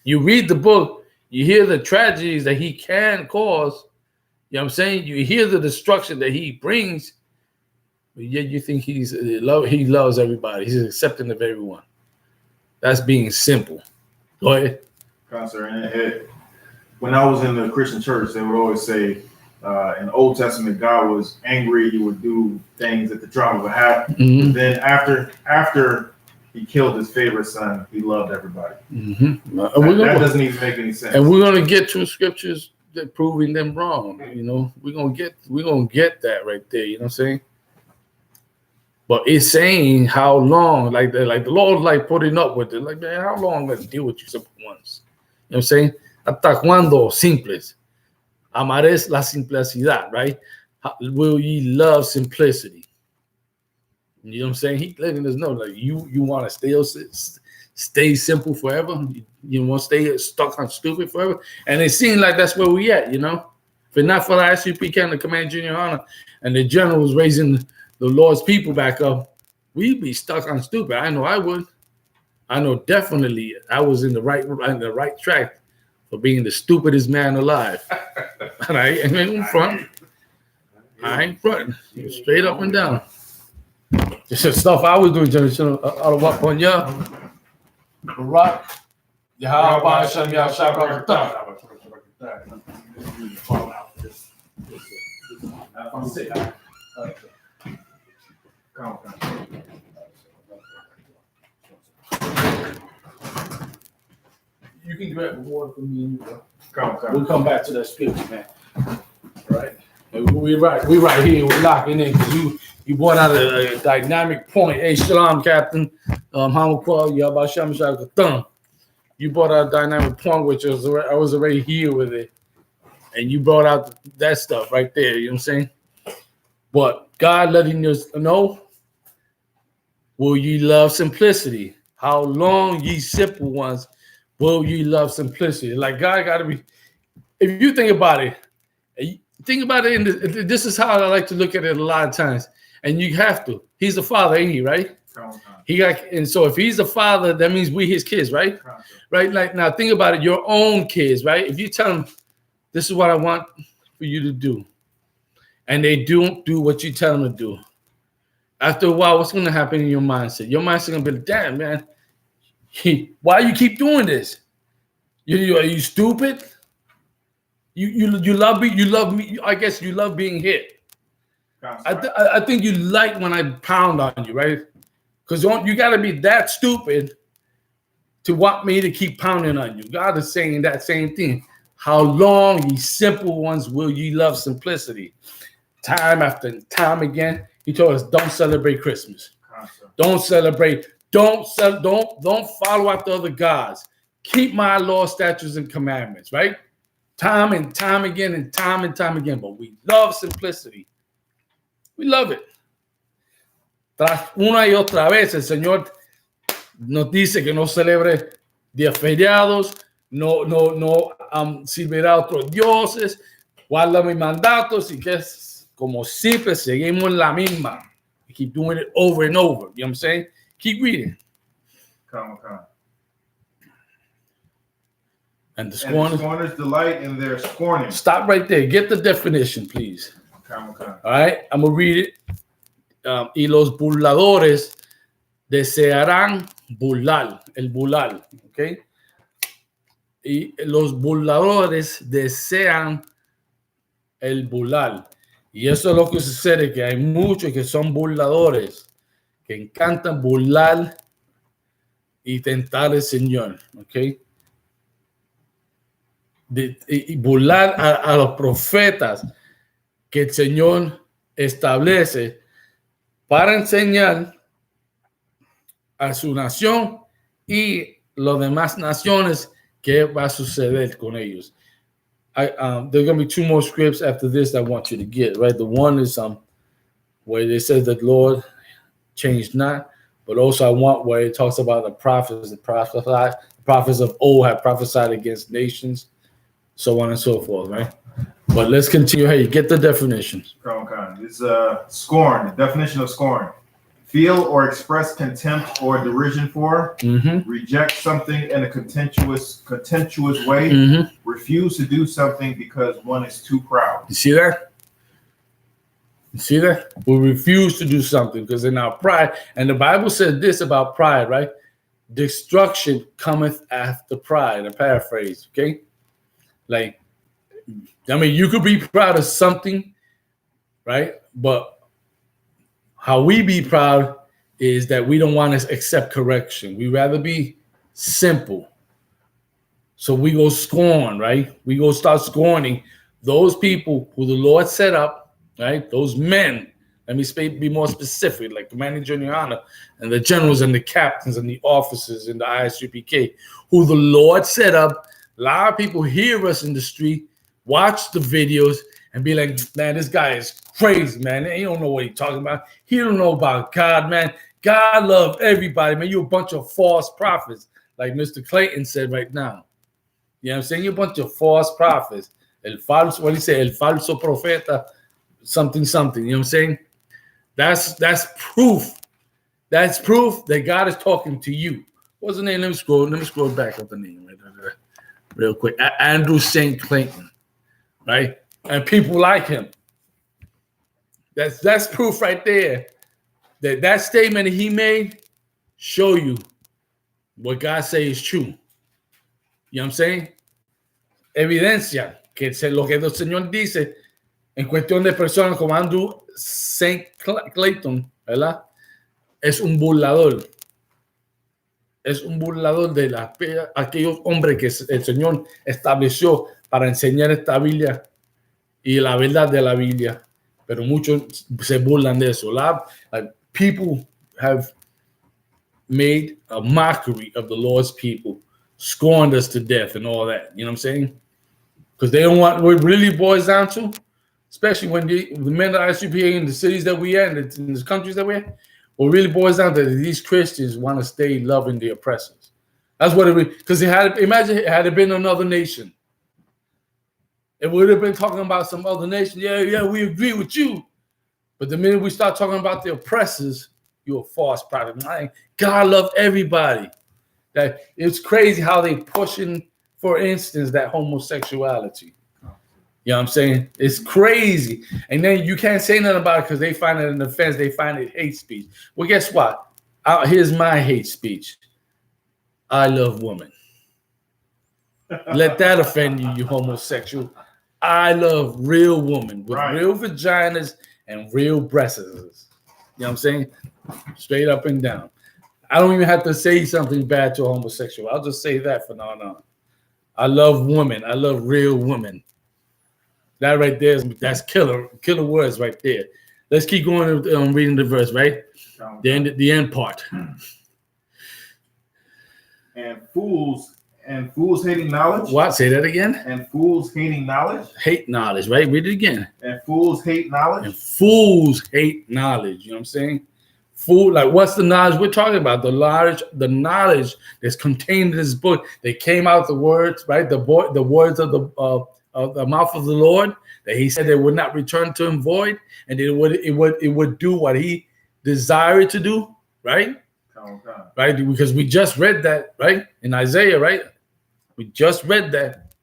You read the book, you hear the tragedies that he can cause. You know what I'm saying? You hear the destruction that he brings, but yet you think he loves everybody. He's accepting of everyone. That's being simple. Go ahead. When I was in the Christian church, they would always say, in the Old Testament, God was angry. He would do things that the drama would happen. Then after he killed his favorite son. He loved everybody. That doesn't even make any sense. And we're gonna get to scriptures that proving them wrong. You know, we're gonna get that right there. You know what I'm saying? But it's saying how long, like the Lord, like putting up with it. Like, man, how long I'm gonna deal with you simple ones? You know what I'm saying? ¿Hasta cuándo simples? Amares la simplicidad, right? Will ye love simplicity? You know what I'm saying? He letting us know, like, you want to stay simple forever. You want to stay stuck on stupid forever. And it seems like that's where we at, you know? If it's not for the I.S.U.P.K and the Command Junior Honor and the generals raising the Lord's people back up, we'd be stuck on stupid. I know I would. I know definitely I was in the right track for being the stupidest man alive. And I ain't in front. I ain't front. Straight up and down. This is stuff I was doing, generation out of what point, yeah. Rock. Yahweh Shem Yahshua. You can grab the water from me. We'll come back to that scripture, man. Right. We right here. We're locking in because you brought out a dynamic point. Hey, shalom, Captain. You brought out a dynamic point, which was I was already here with it, and you brought out that stuff right there. You know what I'm saying? But God letting us know, will ye love simplicity? How long, ye simple ones, will ye love simplicity? Like God got to be. If you think about it, this is how I like to look at it a lot of times. And you have to. He's the father, ain't he, right? And so if he's the father, that means we his kids, right? Right? Like now think about it, your own kids, right? If you tell them, this is what I want for you to do, and they don't do what you tell them to do, after a while, what's going to happen in your mindset? Your mindset's going to be like, damn, man, why you keep doing this? Are you stupid? You love me. I guess you love being hit. I think you like when I pound on you, right? Because you got to be that stupid to want me to keep pounding on you. God is saying that same thing. How long, ye simple ones, will ye love simplicity? Time after time again, he told us, don't celebrate Christmas. Don't celebrate. Don't follow after other gods. Keep my law, statutes, and commandments, right? Time and time again and time again. But we love simplicity. We love it. Tras una y otra vez, el Señor nos dice que no celebre días feriados, no sirverá a otros dioses, guarda mis mandatos y que es como siempre seguimos la misma. We keep doing it over and over. You know what I'm saying? Keep reading. Come. And the scorners delight in their scorning. Stop right there. Get the definition, please. Come. All right, I'm going to read it. Y los burladores desearán burlar, el burlar, ¿ok? Y los burladores desean el burlar. Y eso es lo que sucede, que hay muchos que son burladores, que encantan burlar y tentar al Señor, ¿ok? Y burlar a los profetas que el Señor establece para enseñar a su nación y las demás naciones qué va a suceder con ellos. There are going to be two more scripts after this that I want you to get, right? The one is where they said that Lord changed not, but also I want where it talks about the prophets of old have prophesied against nations, so on and so forth, right? But let's continue. Hey, get the definitions. It's scorn. The definition of scorn: feel or express contempt or derision for, reject something in a contemptuous way, refuse to do something because one is too proud. You see that? You see that? We refuse to do something because in our pride, and the Bible says this about pride, right? Destruction cometh after pride. I paraphrase, okay? Like, I mean, you could be proud of something, right? But how we be proud is that we don't want to accept correction. We rather be simple. So we go scorn, right? We go start scorning those people who the Lord set up, right? Those men. Let me be more specific, like the manager and YAHANNA and the generals and the captains and the officers in the I.S.U.P.K, who the Lord set up. A lot of people hear us in the street, watch the videos, and be like, man, this guy is crazy, man. He don't know what he's talking about. He don't know about God, man. God loves everybody, man. You a bunch of false prophets, like Mr. Clayton said right now. You know what I'm saying? You're a bunch of false prophets. El falso, what do you say? El falso profeta, something. You know what I'm saying? That's proof. That's proof that God is talking to you. What's the name? Let me scroll back up the name real quick. Andrew St. Clayton, right? And people like him. That's proof right there. That statement that he made show you what God says is true. You know what I'm saying? Evidencia que lo que el Señor dice en cuestión de personas como Andrew St. Clayton, ¿verdad? Es un burlador. Es un burlador de aquellos hombres que el Señor estableció para enseñar esta Biblia y la verdad de la Biblia. Pero muchos se burlan de eso. People have made a mockery of the Lord's people, scorned us to death and all that. You know what I'm saying? Because they don't want what it really boils down to, especially when the men of I.S.U.P.K in the cities that we are in the countries that we're in, what really boils down to these Christians want to stay loving the oppressors. That's what it really, because imagine had it been another nation. It would have been talking about some other nation. Yeah, we agree with you. But the minute we start talking about the oppressors, you're a false prophet. God loves everybody. That it's crazy how they pushing, for instance, that homosexuality. You know what I'm saying? It's crazy. And then you can't say nothing about it because they find it an offense. They find it hate speech. Well, guess what? Here's my hate speech. I love women. Let that offend you, you homosexual. I love real women with real vaginas and real breasts. You know what I'm saying? Straight up and down. I don't even have to say something bad to a homosexual. I'll just say that for now on. I love women. I love real women. That right there, that's killer words right there. Let's keep going reading the verse, right? The end part. And fools hating knowledge. What? Say that again. And fools hating knowledge. Hate knowledge, right? Read it again. And fools hate knowledge. And fools hate knowledge. You know what I'm saying? Fool, like what's the knowledge we're talking about? The knowledge that's contained in this book. They came out the words, right? The words of the mouth of the Lord, that he said they would not return to him void, and it would do what he desired to do, right? Right? Because we just read that, right? In Isaiah, right? We just read that,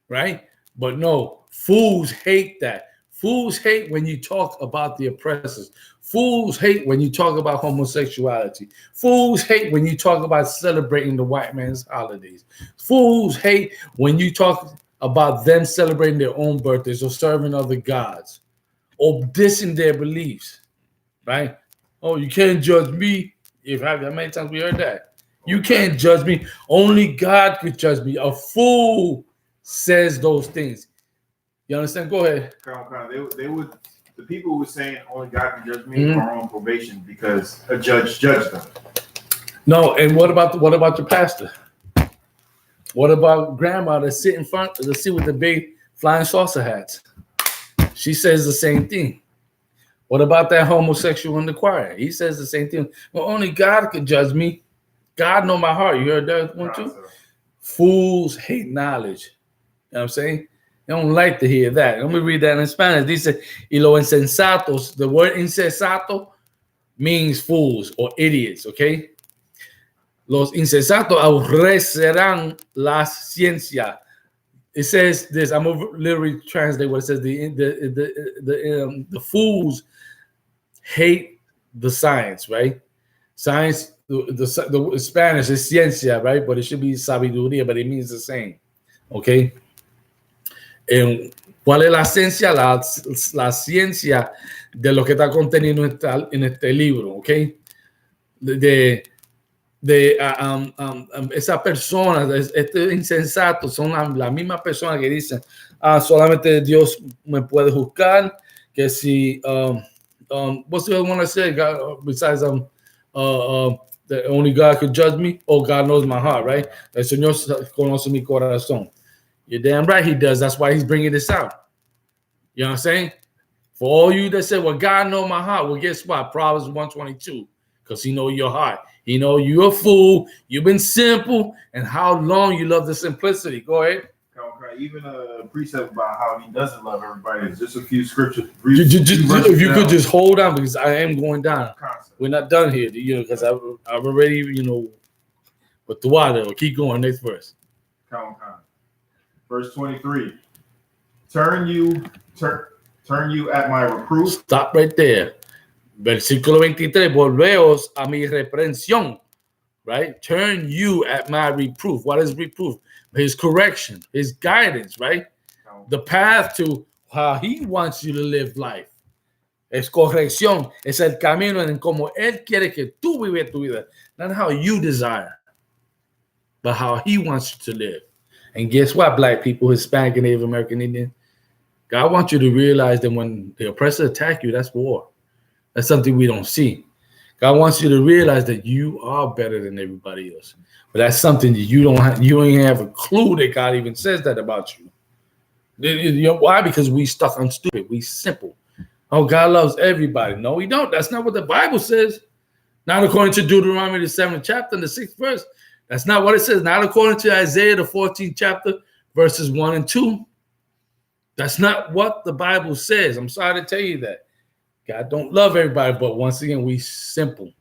right? But no, fools hate that. Fools hate when you talk about the oppressors. Fools hate when you talk about homosexuality. Fools hate when you talk about celebrating the white man's holidays. Fools hate when you talk about them celebrating their own birthdays or serving other gods or dissing their beliefs, right? Oh, you can't judge me. How many times we heard that? You can't judge me. Only God could judge me. A fool says those things. You understand? Go ahead. The people who were saying only God can judge me are on probation because a judge judged them. No, and what about your pastor? What about grandma that sit in front of the seat with the big flying saucer hats? She says the same thing. What about that homosexual in the choir? He says the same thing. Well, only God could judge me. God know my heart. You heard that one too? Fools hate knowledge. You know what I'm saying? They don't like to hear that. Let me read that in Spanish. Dice, y los insensatos, the word insensato means fools or idiots, okay? Los insensatos aborrecerán la ciencia. It says this, I'm going to literally translate what it says. The fools hate the science, right? Science, the Spanish is ciencia, right? But it should be sabiduría, but it means the same, okay? ¿Cuál es la ciencia? La ciencia de lo que está contenido en este libro, ¿ok? esa persona, este insensato, son la misma persona que dicen, solamente Dios me puede juzgar, que si, what's the other one I said, God, besides, the only God could judge me, oh, God knows my heart, right? El Señor conoce mi corazón. You're damn right he does. That's why he's bringing this out. You know what I'm saying? For all you that say, well, God knows my heart, well, guess what? Proverbs 122, because he knows your heart. He knows you're a fool, you've been simple, and how long you love the simplicity. Go ahead. Even a precept about how he doesn't love everybody. It's just a few scriptures. If you could just hold on, because I am going down. We're not done here, because I've already, but the water. Keep going. Next verse. Verse 23. Turn you at my reproof. Stop right there. Versículo 23. Volveos a mi reprensión. Right? Turn you at my reproof. What is reproof? His correction, his guidance, right? The path to how he wants you to live life. Es corrección. Es el camino en como él quiere que tú vives tu vida. Not how you desire, but how he wants you to live. And guess what, black people, Hispanic and Native American Indian? God wants you to realize that when the oppressor attack you, that's war. That's something we don't see. God wants you to realize that you are better than everybody else. But that's something that you don't even have a clue that God even says that about you. Why? Because we stuck on stupid. We simple. Oh, God loves everybody. No, he don't. That's not what the Bible says. Not according to Deuteronomy, the 7th chapter and the 6th verse. That's not what it says. Not according to Isaiah, the 14th chapter, verses 1 and 2. That's not what the Bible says. I'm sorry to tell you that. God don't love everybody, but once again, we simple.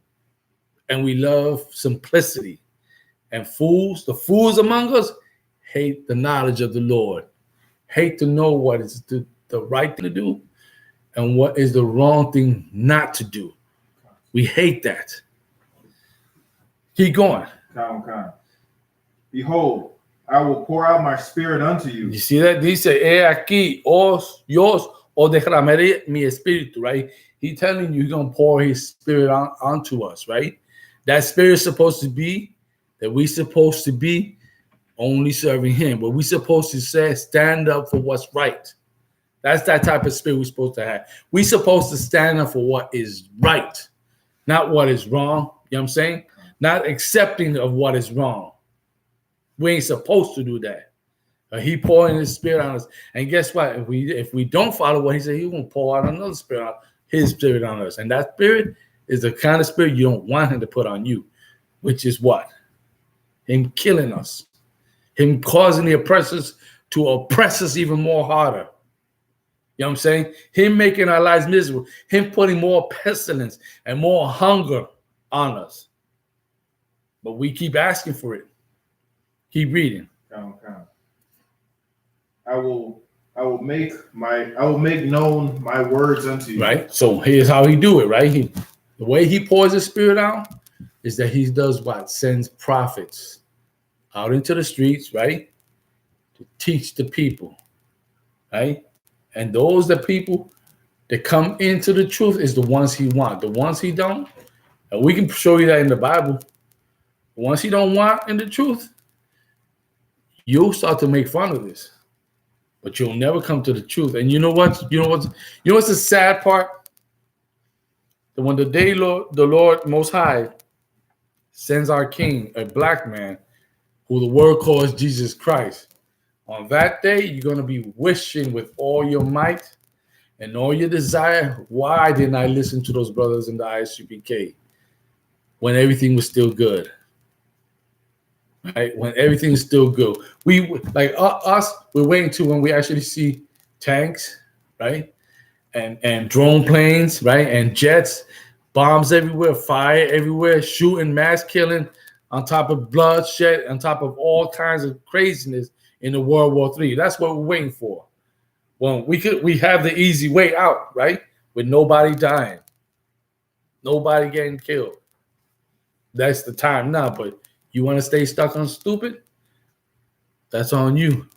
And we love simplicity. And the fools among us, hate the knowledge of the Lord. Hate to know what is the right thing to do and what is the wrong thing not to do. We hate that. Keep going. Behold, I will pour out my spirit unto you. You see that? Dice, he aquí, os derramaré mi espíritu, right? He's telling you he's going to pour his spirit onto us, right? That spirit is supposed to be that we're supposed to be only serving him, but we're supposed to stand up for what's right. That's that type of spirit we're supposed to have. We're supposed to stand up for what is right, not what is wrong. You know what I'm saying? Not accepting of what is wrong. We ain't supposed to do that. He pouring his spirit on us. And guess what? If we don't follow what he said, he won't pour out another spirit, his spirit on us. And that spirit is the kind of spirit you don't want him to put on you, which is what? Him killing us. Him causing the oppressors to oppress us even more harder. You know what I'm saying? Him making our lives miserable. Him putting more pestilence and more hunger on us. But we keep asking for it. Keep reading. I will make known my words unto you. Right. So here's how he do it. Right. The way he pours his spirit out is that he does what? Sends prophets out into the streets, right, to teach the people, right? And those the people that come into the truth is the ones he wants. The ones he don't, and we can show you that in the Bible. The ones he don't want in the truth, you'll start to make fun of this, but you'll never come to the truth. And you know what? You know what's the sad part? That when the Lord Most High sends our King, a black man, who the world calls Jesus Christ, on that day, you're going to be wishing with all your might and all your desire, why didn't I listen to those brothers in the I.S.U.P.K when everything was still good? Right? When everything's still good. We, like us, we're waiting to when we actually see tanks, right? And drone planes, right? And jets, bombs everywhere, fire everywhere, shooting, mass killing, on top of bloodshed, on top of all kinds of craziness in the World War III. That's what we're waiting for. Well, we have the easy way out, right? With nobody dying, nobody getting killed. That's the time now. But you want to stay stuck on stupid? That's on you.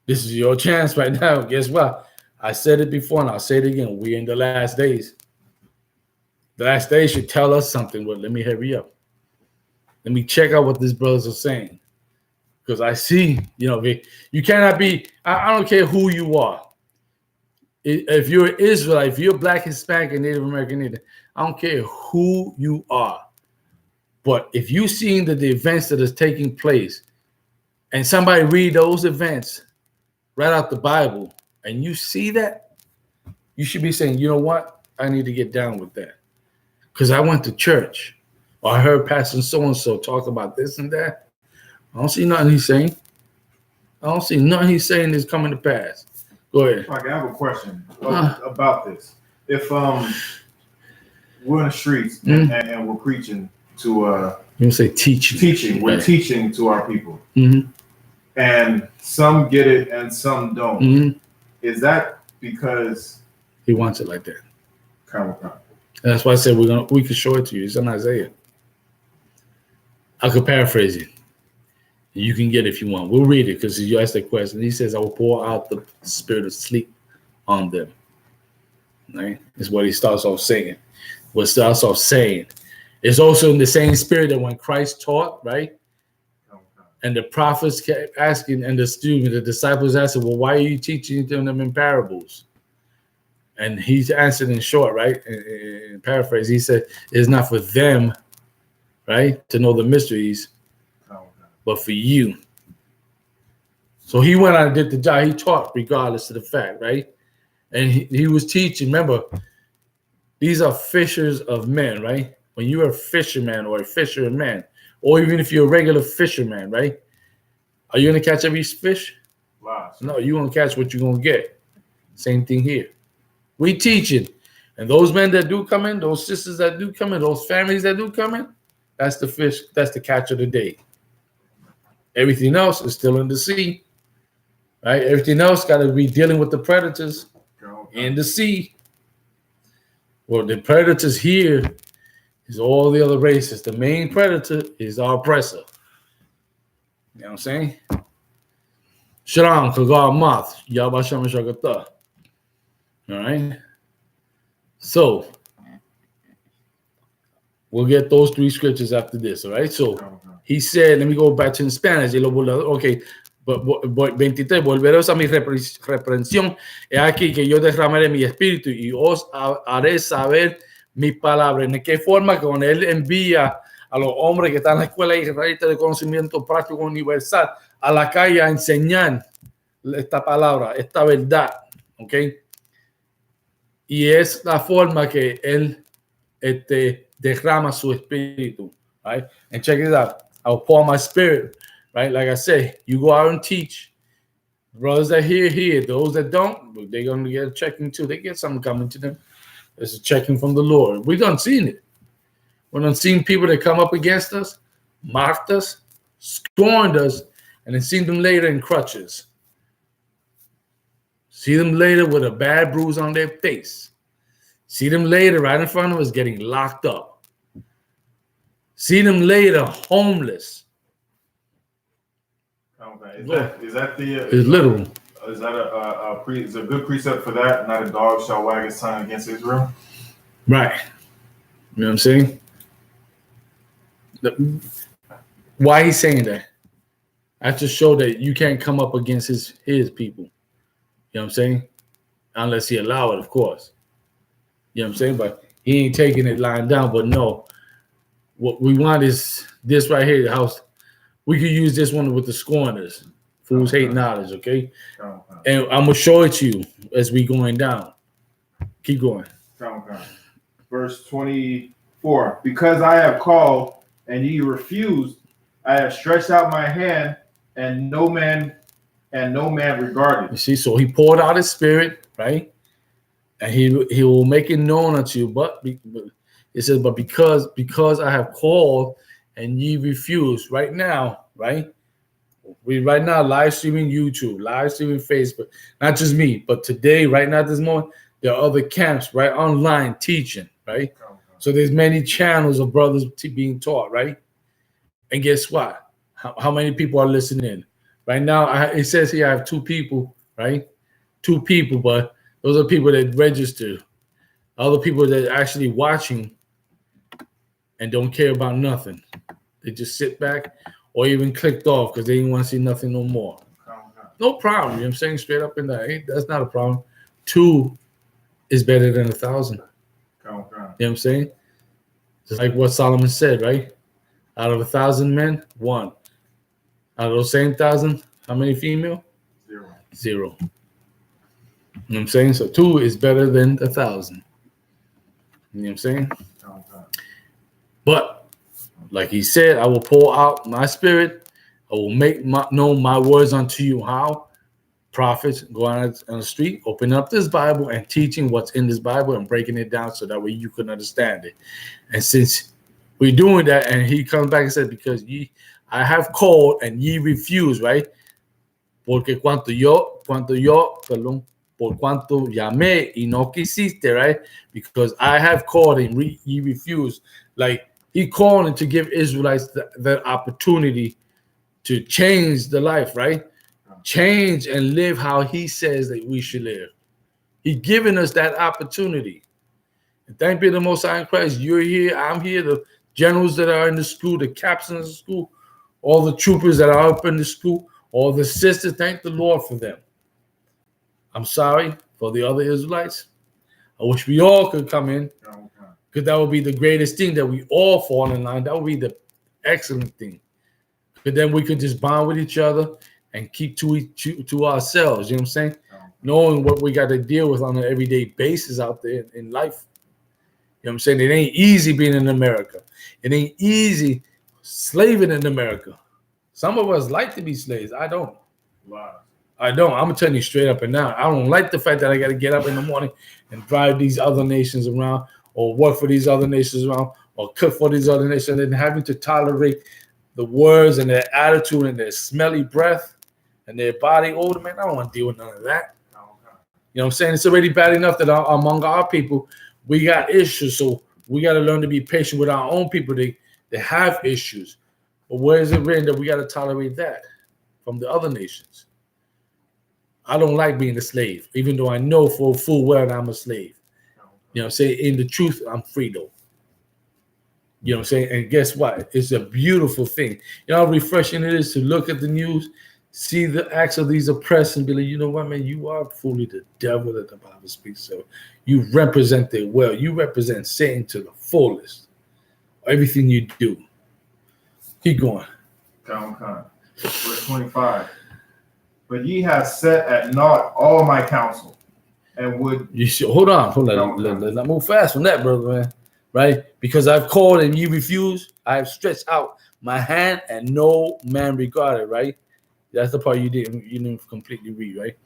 This is your chance right now. Guess what? I said it before and I'll say it again. We're in the last days. The last day should tell us something. Well, let me hurry up. Let me check out what these brothers are saying. Because I see, you cannot be, I don't care who you are. If you're Israelite, if you're Black, Hispanic, and Native American Indian, I don't care who you are. But if you're seeing the events that is taking place, and somebody read those events right out the Bible, and you see that, you should be saying, you know what? I need to get down with that. Because I went to church, or I heard Pastor so-and-so talk about this and that. I don't see nothing he's saying. I don't see nothing he's saying is coming to pass. Go ahead. I have a question about this. If we're in the streets and we're preaching to you say teaching. We're teaching to our people. And some get it and some don't. Is that because he wants it like that? Kind of. And that's why I said we can show it to you. It's in Isaiah. I could paraphrase it. You can get it if you want. We'll read it because you asked that question. He says, I will pour out the spirit of sleep on them. Right? Is what he starts off saying. What starts off saying. It's also in the same spirit that when Christ taught, right? And the prophets kept asking, and the disciples asked, well, why are you teaching them in parables? And he's answered in short, right? In paraphrase, he said, it's not for them, right, to know the mysteries, but for you. So he went out and did the job. He taught regardless of the fact, right? And he was teaching. Remember, these are fishers of men, right? When you're a fisherman or a fisherman, or even if you're a regular fisherman, right? Are you going to catch every fish? Wow. No, you're going to catch what you're going to get. Same thing here. We teaching. And those men that do come in, those sisters that do come in, those families that do come in, that's the fish, that's the catch of the day. Everything else is still in the sea, right? Everything else got to be dealing with the predators in the sea. Well, the predators here is all the other races. The main predator is our oppressor. You know what I'm saying? Shalom, Kagar Math, Yabasham Shagata. All right. So we'll get those three scriptures after this. All right. So he said, let me go back to in Spanish. Okay. But 23, volveros a mi reprensión. He aquí que yo derramaré mi espíritu y os haré saber mi palabra. ¿En qué forma? Que cuando él envía a los hombres que están en la escuela israelita de conocimiento práctico universal a la calle a enseñar esta palabra, esta verdad. ¿Ok? Y es la forma que él derrama su espíritu. Right? And check it out. I'll pour my spirit. Right? Like I say, you go out and teach. Brothers that hear. Those that don't, they're going to get a checking too. They get something coming to them. There's a checking from the Lord. We done seen it. We done seen people that come up against us, mocked us, scorned us, and then seen them later in crutches. See them later with a bad bruise on their face. See them later right in front of us getting locked up. See them later homeless. Okay. Is that it's literal. Is that is a good precept for that? Not a dog shall wag its tongue against Israel. Right. You know what I'm saying? Why he's saying that? I just show that you can't come up against his people. You know what I'm saying? Unless he allow it, of course. You know what I'm saying? But he ain't taking it lying down. But no, what we want is this right here, the house. We could use this one with the scorners. Fools hate knowledge, okay? And I'm going to show it to you as we going down. Keep going. Verse 24. Because I have called and ye refused, I have stretched out my hand and no man regarded. You see, so he poured out his spirit, right? And he will make it known unto you. But it says, but because I have called and ye refused. Right now, right? We right now live streaming YouTube, live streaming Facebook. Not just me, but today, right now, this moment, there are other camps, right, online teaching, right? So there's many channels of brothers being taught, right? And guess what? How many people are listening in? Right now, it says here I have 2 people, right? 2 people, but those are people that register. Other people that are actually watching and don't care about nothing. They just sit back or even clicked off because they didn't want to see nothing no more. No problem. You know what I'm saying? Straight up in that. That's not a problem. 2 is better than 1,000. You know what I'm saying? Just like what Solomon said, right? Out of 1,000 men, 1. Out of those same 1,000, how many female? 0. You know what I'm saying? So 2 is better than 1,000. You know what I'm saying? But like he said, I will pour out my spirit. I will make known my words unto you. How? Prophets go out on the street, open up this Bible and teaching what's in this Bible and breaking it down so that way you can understand it. And since we're doing that, and he comes back and says, because I have called and ye refuse, right? Porque por cuanto llamé y no quisiste, right? Because I have called and ye refuse. Like he calling to give Israelites the opportunity to change the life, right? Change and live how he says that we should live. He's giving us that opportunity. And thank be the Most High in Christ. You're here, I'm here, the generals that are in the school, the captains of the school, all the troopers that are up in the school, all the sisters, thank the Lord for them. I'm sorry for the other Israelites. I wish we all could come in, because that would be the greatest thing, that we all fall in line. That would be the excellent thing. Because then we could just bond with each other and keep to ourselves, you know what I'm saying? Knowing what we got to deal with on an everyday basis out there in life. You know what I'm saying? It ain't easy being in America. It ain't easy slaving in America. Some of us like to be slaves. I don't. Wow. I don't. I'm going to tell you straight up and down. I don't like the fact that I got to get up in the morning and drive these other nations around, or work for these other nations around, or cook for these other nations, and having to tolerate the words and their attitude and their smelly breath and their body odor. Man, I don't want to deal with none of that. You know what I'm saying? It's already bad enough that among our people, we got issues. So we got to learn to be patient with our own people. They have issues. But where is it written that we got to tolerate that from the other nations? I don't like being a slave, even though I know for full well that I'm a slave. You know what I'm saying? In the truth, I'm free though. You know what I'm saying? And guess what? It's a beautiful thing. You know how refreshing it is to look at the news, see the acts of these oppressed, and be like, you know what, man? You are fully the devil that the Bible speaks. So you represent it well. You represent Satan to the fullest. Everything you do. Keep going. Verse 25. But ye have set at naught all my counsel, and would... You should, hold on. Let's move fast from that, brother, man. Right? Because I've called and ye refuse, I have stretched out my hand and no man regarded, right? That's the part you didn't completely read, right?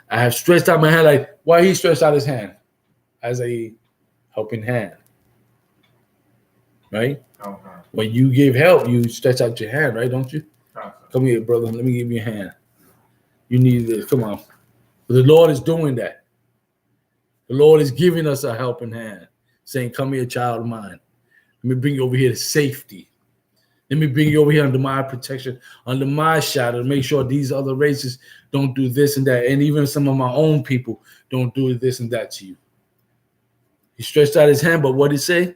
I have stretched out my hand. Like, why he stretched out his hand? As a helping hand. Right? When you give help, you stretch out your hand, right? Don't you? Come here, brother. Let me give you a hand. You need this. Come on. The Lord is doing that. The Lord is giving us a helping hand, saying, come here, child of mine. Let me bring you over here to safety. Let me bring you over here under my protection, under my shadow, to make sure these other races don't do this and that. And even some of my own people don't do this and that to you. He stretched out his hand, but what did he say?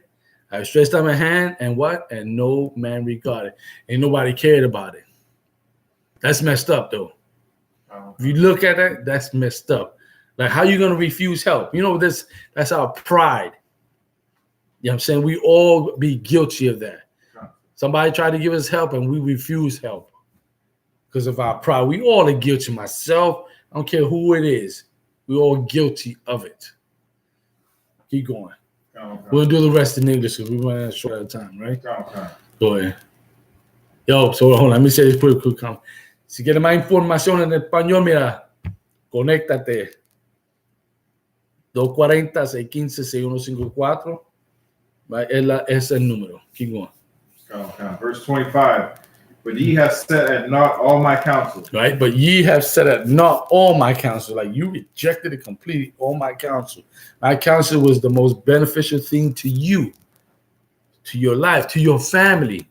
I stretched out my hand, and what? And no man regarded. Ain't nobody cared about it. That's messed up, though. If you look at that, that's messed up. Like, how you going to refuse help? You know, that's our pride. You know what I'm saying? We all be guilty of that. Somebody tried to give us help, and we refuse help because of our pride. We all are guilty. Myself, I don't care who it is. We're all guilty of it. Keep going. We'll do the rest in English because we're running short out of time, right? Go ahead. Yo, so hold on. Let me say this quick. Si quieres más información en español, mira, conéctate. 240-615-6154. Es el número. Keep going. Verse 25. But ye have set at naught all my counsel. Right? But ye have set at naught all my counsel. Like, you rejected it completely, all my counsel. My counsel was the most beneficial thing to you, to your life, to your family,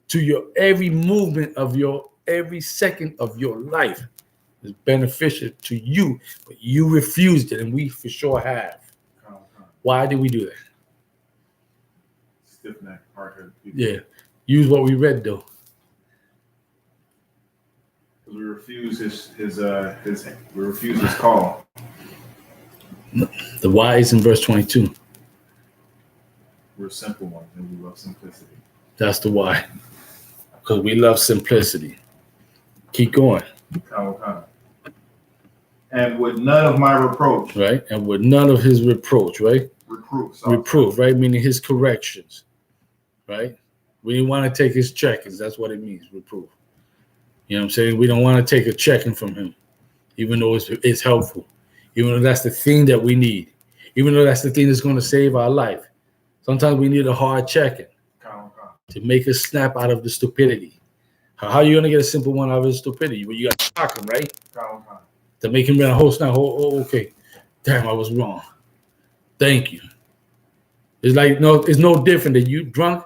to your every movement of your every second of your life is beneficial to you, but you refused it, and we for sure have. Why did we do that? stiff-necked, hard-headed people. Yeah. Use what we read though. We refuse his call. The why is in verse 22. We're simple ones and we love simplicity. That's the why. Because we love simplicity. Keep going. And with none of my reproach. Right? And with none of his reproach, right? Reproof, right? Meaning his corrections. Right? We didn't want to take his checkings. That's what it means, reproof. You know what I'm saying? We don't want to take a checking from him, even though it's helpful, even though that's the thing that we need, even though that's the thing that's going to save our life. Sometimes we need a hard checking to make us snap out of the stupidity. How are you going to get a simple one out of his stupidity? Well, you got to shock him, right? To make him run a whole snap. Oh, okay. Damn, I was wrong. Thank you. It's like, no, it's no different than you drunk,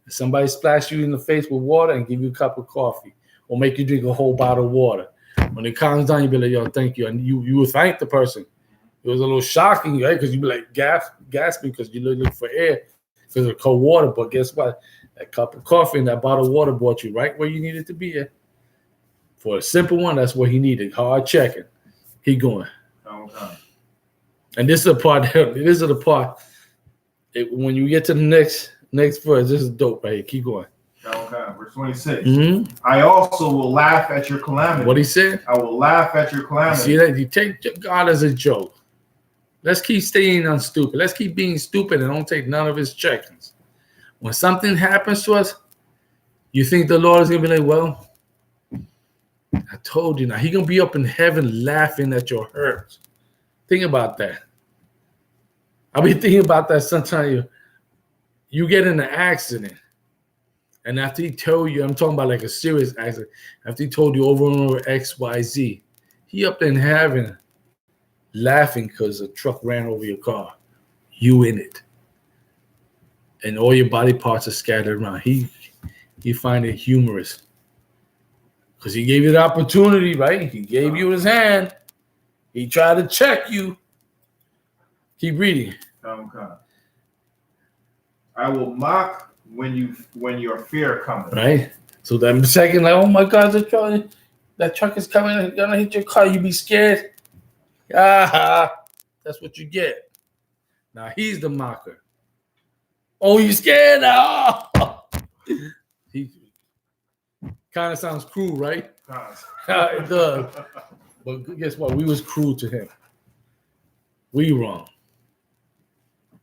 somebody splash you in the face with water and give you a cup of coffee or make you drink a whole bottle of water. When it calms down, you be like, yo, thank you. And you will thank the person. It was a little shocking, right? Because you be like gasping because you look for air because of cold water. But guess what? That cup of coffee and that bottle of water brought you right where you needed to be at. For a simple one, that's what he needed. Hard checking. Keep going. And this is the part. This is the part. When you get to the next verse, this is dope right here. Keep going. Verse 26. I also will laugh at your calamity. What he said? I will laugh at your calamity. See that? You take God as a joke. Let's keep staying on stupid. Let's keep being stupid and don't take none of his checkings. When something happens to us, you think the Lord is going to be like, well, I told you now. He's going to be up in heaven laughing at your hurts. Think about that. I'll be thinking about that sometimes. You get in an accident, and after he told you, I'm talking about like a serious accident, after he told you over and over X, Y, Z, he up in heaven laughing because a truck ran over your car. You in it. And all your body parts are scattered around. He find it humorous. Because he gave you the opportunity, right? He gave you his hand. He tried to check you. Keep reading. I will mock when your fear comes. Right? So that second, like, oh my God, that truck is coming, it's gonna hit your car, you be scared. Ah, that's what you get. Now he's the mocker. Oh, you scared? Oh. He kind of sounds cruel, right? It does. But guess what? We was cruel to him. We wrong.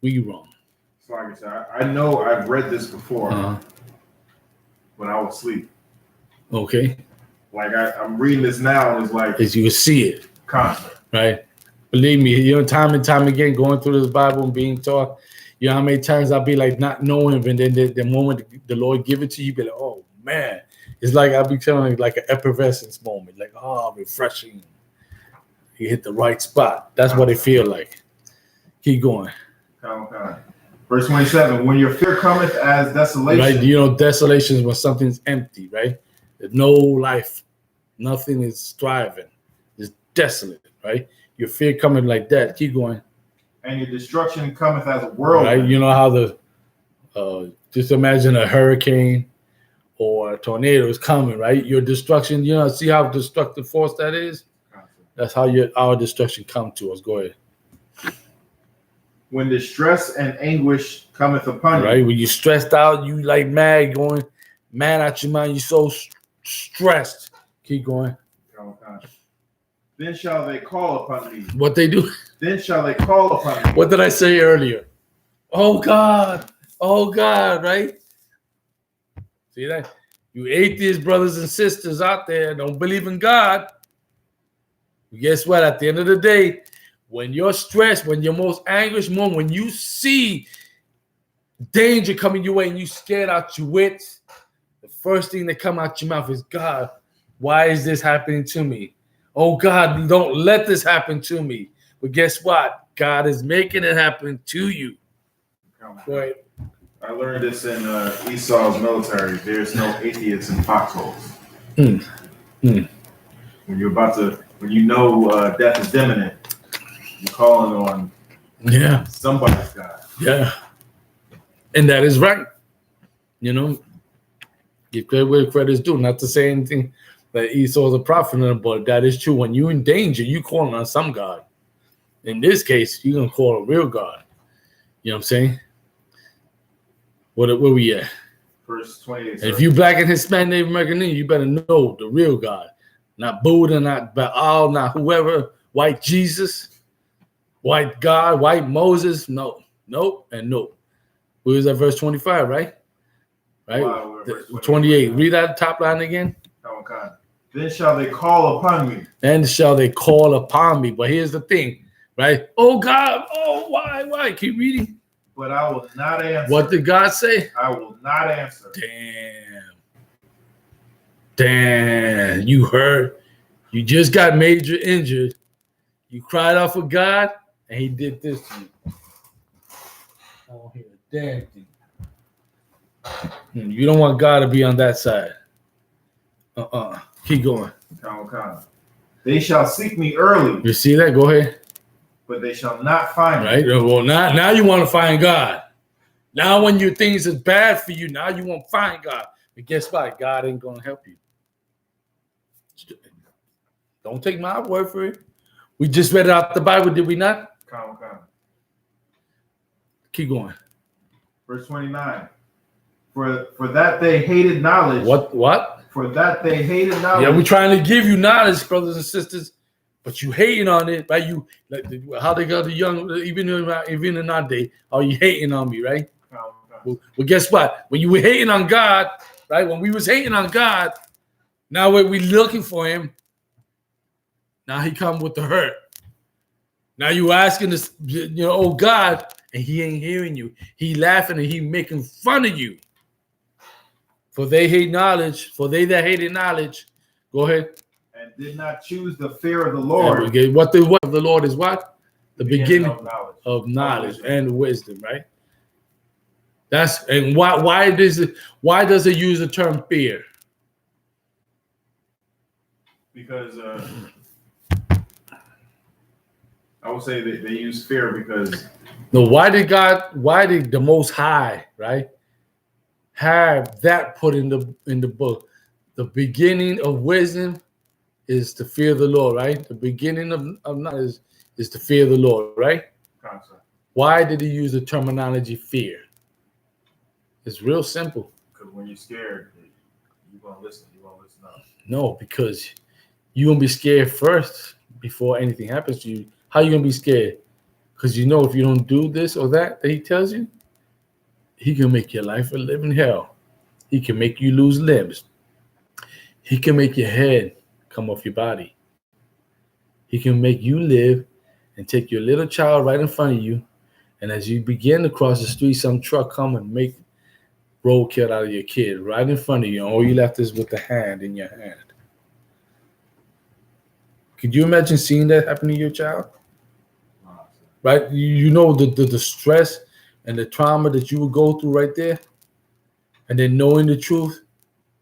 So like I said, I know I've read this before when I was asleep. Okay. Like I'm reading this now and it's like as you can see it. Constant. Right? Believe me, you know, time and time again, going through this Bible and being taught, you know how many times I'll be like not knowing, and then the moment the Lord give it to you, be like, oh man. It's like I'll be telling you like an effervescence moment, like, oh, refreshing. You hit the right spot. That's what it feel like. Keep going. Verse 27, when your fear cometh as desolation. Right, you know, desolation is when something's empty, right? There's no life. Nothing is thriving. It's desolate, right? Your fear coming like that. Keep going. And your destruction cometh as a whirlwind. Right, you know how the, just imagine a hurricane or a tornado is coming, right? Your destruction, you know, see how destructive force that is? That's how our destruction come to us. Go ahead. When distress and anguish cometh upon you. Right, when you're stressed out, you like mad, going mad out your mind, you're so stressed. Keep going. Then shall they call upon me. What they do? Then shall they call upon me. What did I say earlier? Oh God, right? See that? You atheist brothers and sisters out there don't believe in God. Guess what? At the end of the day, when you're stressed, when you're most anguish moment, when you see danger coming your way and you scared out your wits, the first thing that come out your mouth is, God, why is this happening to me? Oh God, don't let this happen to me. But guess what? God is making it happen to you. Go ahead. I learned this in Esau's military. There's no atheists in foxholes. When you're when you know death is imminent, you're calling on somebody's God. Yeah. And that is right. You know, give credit where credit is due. Not to say anything that Esau is a prophet, but that is true. When you're in danger, you calling on some God. In this case, you're gonna call a real God. You know what I'm saying? Where we at? Verse 28. If you black and Hispanic Native American Indian, you better know the real God. Not Buddha, not Baal, not whoever, white Jesus, white God, white Moses. No, nope, and nope. Where is that verse 25, right? Right? Wow, 28. Read that top line again. Okay. Then shall they call upon me. Then shall they call upon me. But here's the thing, right? Oh God, oh why? Keep reading. But I will not answer. What did God say? I will not answer. Damn, you hurt. You just got major injured. You cried out for God, and he did this to you. I don't hear a damn thing. You don't want God to be on that side. Keep going. They shall seek me early. You see that? Go ahead. But they shall not find me. Right? Well, now you want to find God. Now when your things is bad for you, now you want to find God. But guess what? God ain't going to help you. Don't take my word for it. We just read it out the Bible, did we not? Keep going. Verse 29. For that they hated knowledge. What? For that they hated knowledge. Yeah, we're trying to give you knowledge, brothers and sisters, but you hating on it, right? You like how they got the young, even in our day, are you hating on me, right? Well, guess what? When you were hating on God, right? When we was hating on God, now we looking for him. Now he come with the hurt. Now you asking this, oh God, and he ain't hearing you. He laughing and he making fun of you. For they hate knowledge, for they that hated knowledge. Go ahead. And did not choose the fear of the Lord. Okay. What the Lord is what? The beginning of knowledge and wisdom, right? That's and why does it use the term fear? Because I would say they use fear because no, why did the Most High, right, have that put in the book? The beginning of wisdom is to fear the Lord, right? The beginning of knowledge is to fear the Lord, right? Concept. Why did he use the terminology fear? It's real simple. Because when you're scared, you're gonna listen. You won't listen up. No, because you're gonna be scared first before anything happens to you. How you gonna be scared? Because you know if you don't do this or that he tells you, he can make your life a living hell. He can make you lose limbs. He can make your head come off your body. He can make you live and take your little child right in front of you, and as you begin to cross the street, some truck come and make roadkill out of your kid right in front of you, and all you left is with the hand in your hand. Could you imagine seeing that happen to your child? Right? You know the stress and the trauma that you would go through right there, and then knowing the truth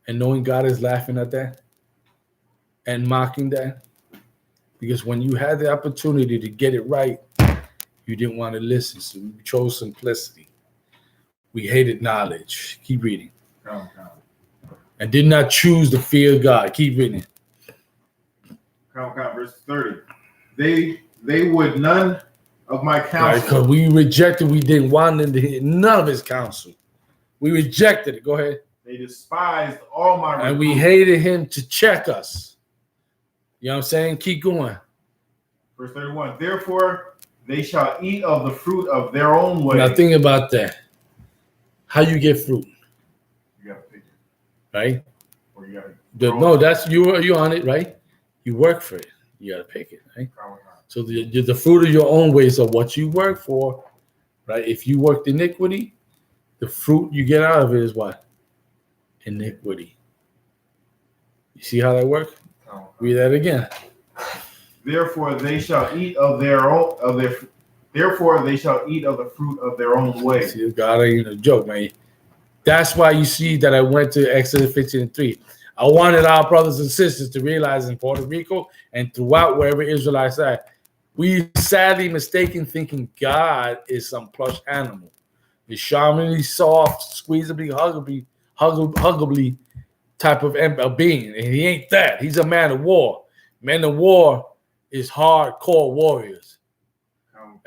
and knowing God is laughing at that and mocking that. Because when you had the opportunity to get it right, you didn't want to listen. So we chose simplicity. We hated knowledge. Keep reading. And did not choose the fear of God. Keep reading. Verse 30. They would none of my counsel. Because we rejected, we didn't want them to hear none of his counsel. We rejected it. Go ahead. They despised all my reproof. And we hated him to check us. You know what I'm saying? Keep going. Verse 31. Therefore, they shall eat of the fruit of their own way. Now think about that. How you get fruit? You gotta pick it. Right? Or you gotta no, that's you're on it, right? You work for it. You gotta pick it, right? So the fruit of your own ways of what you work for, right? If you worked iniquity, the fruit you get out of it is what? Iniquity. You see how that works? Read that again. Therefore they shall eat of their own Therefore they shall eat of the fruit of their own way. See, God ain't a joke, man. That's why you see that I went to Exodus 15:3. I wanted our brothers and sisters to realize in Puerto Rico and throughout wherever Israelites are, we sadly mistaken thinking God is some plush animal. He's charmingly soft, squeezably, huggably type of being. And he ain't that. He's a man of war. Men of war is hardcore warriors.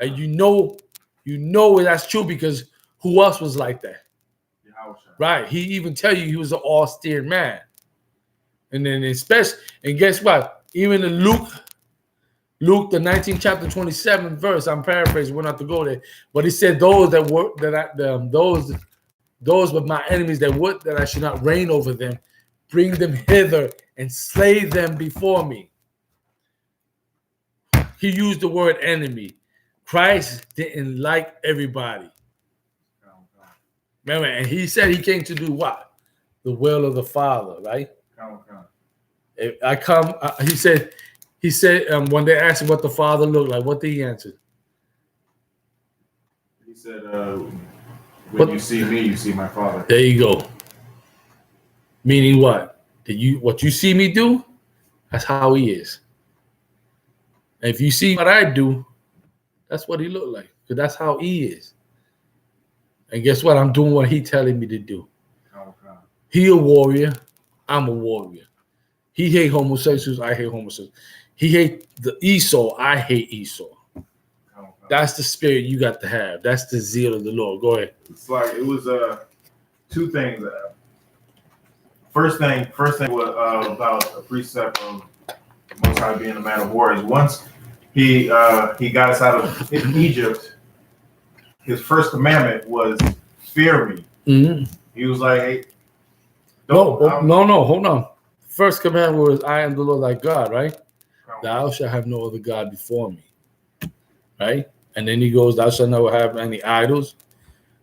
And you know that's true because who else was like that? Right. He even tell you he was an austere man. And then especially, and guess what? Even in Luke, the 19th chapter, 27th verse, I'm paraphrasing, we're not to go there, but he said those were my enemies that I should not reign over them, bring them hither and slay them before me. He used the word enemy. Christ didn't like everybody. Remember, and he said he came to do what? The will of the Father, right? He said when they asked him what the Father looked like, what did he answer? He said, when you see me, you see my Father. There you go. Meaning what? What you see me do, that's how he is. And if you see what I do, that's what he looked like. Because that's how he is. And guess what? I'm doing what he telling me to do. He a warrior. I'm a warrior. He hate homosexuals. I hate homosexuals. He hate the Esau. I hate Esau. That's the spirit you got to have. That's the zeal of the Lord. Go ahead. It's like it was two things. First thing was about a precept of Most High being a man of war is once he got us out of Egypt. His first commandment was fear me. Mm-hmm. He was like, hey, no, hold on. First commandment was I am the Lord thy God, right? Thou shalt have no other God before me. Right? And then he goes, thou shalt not have any idols.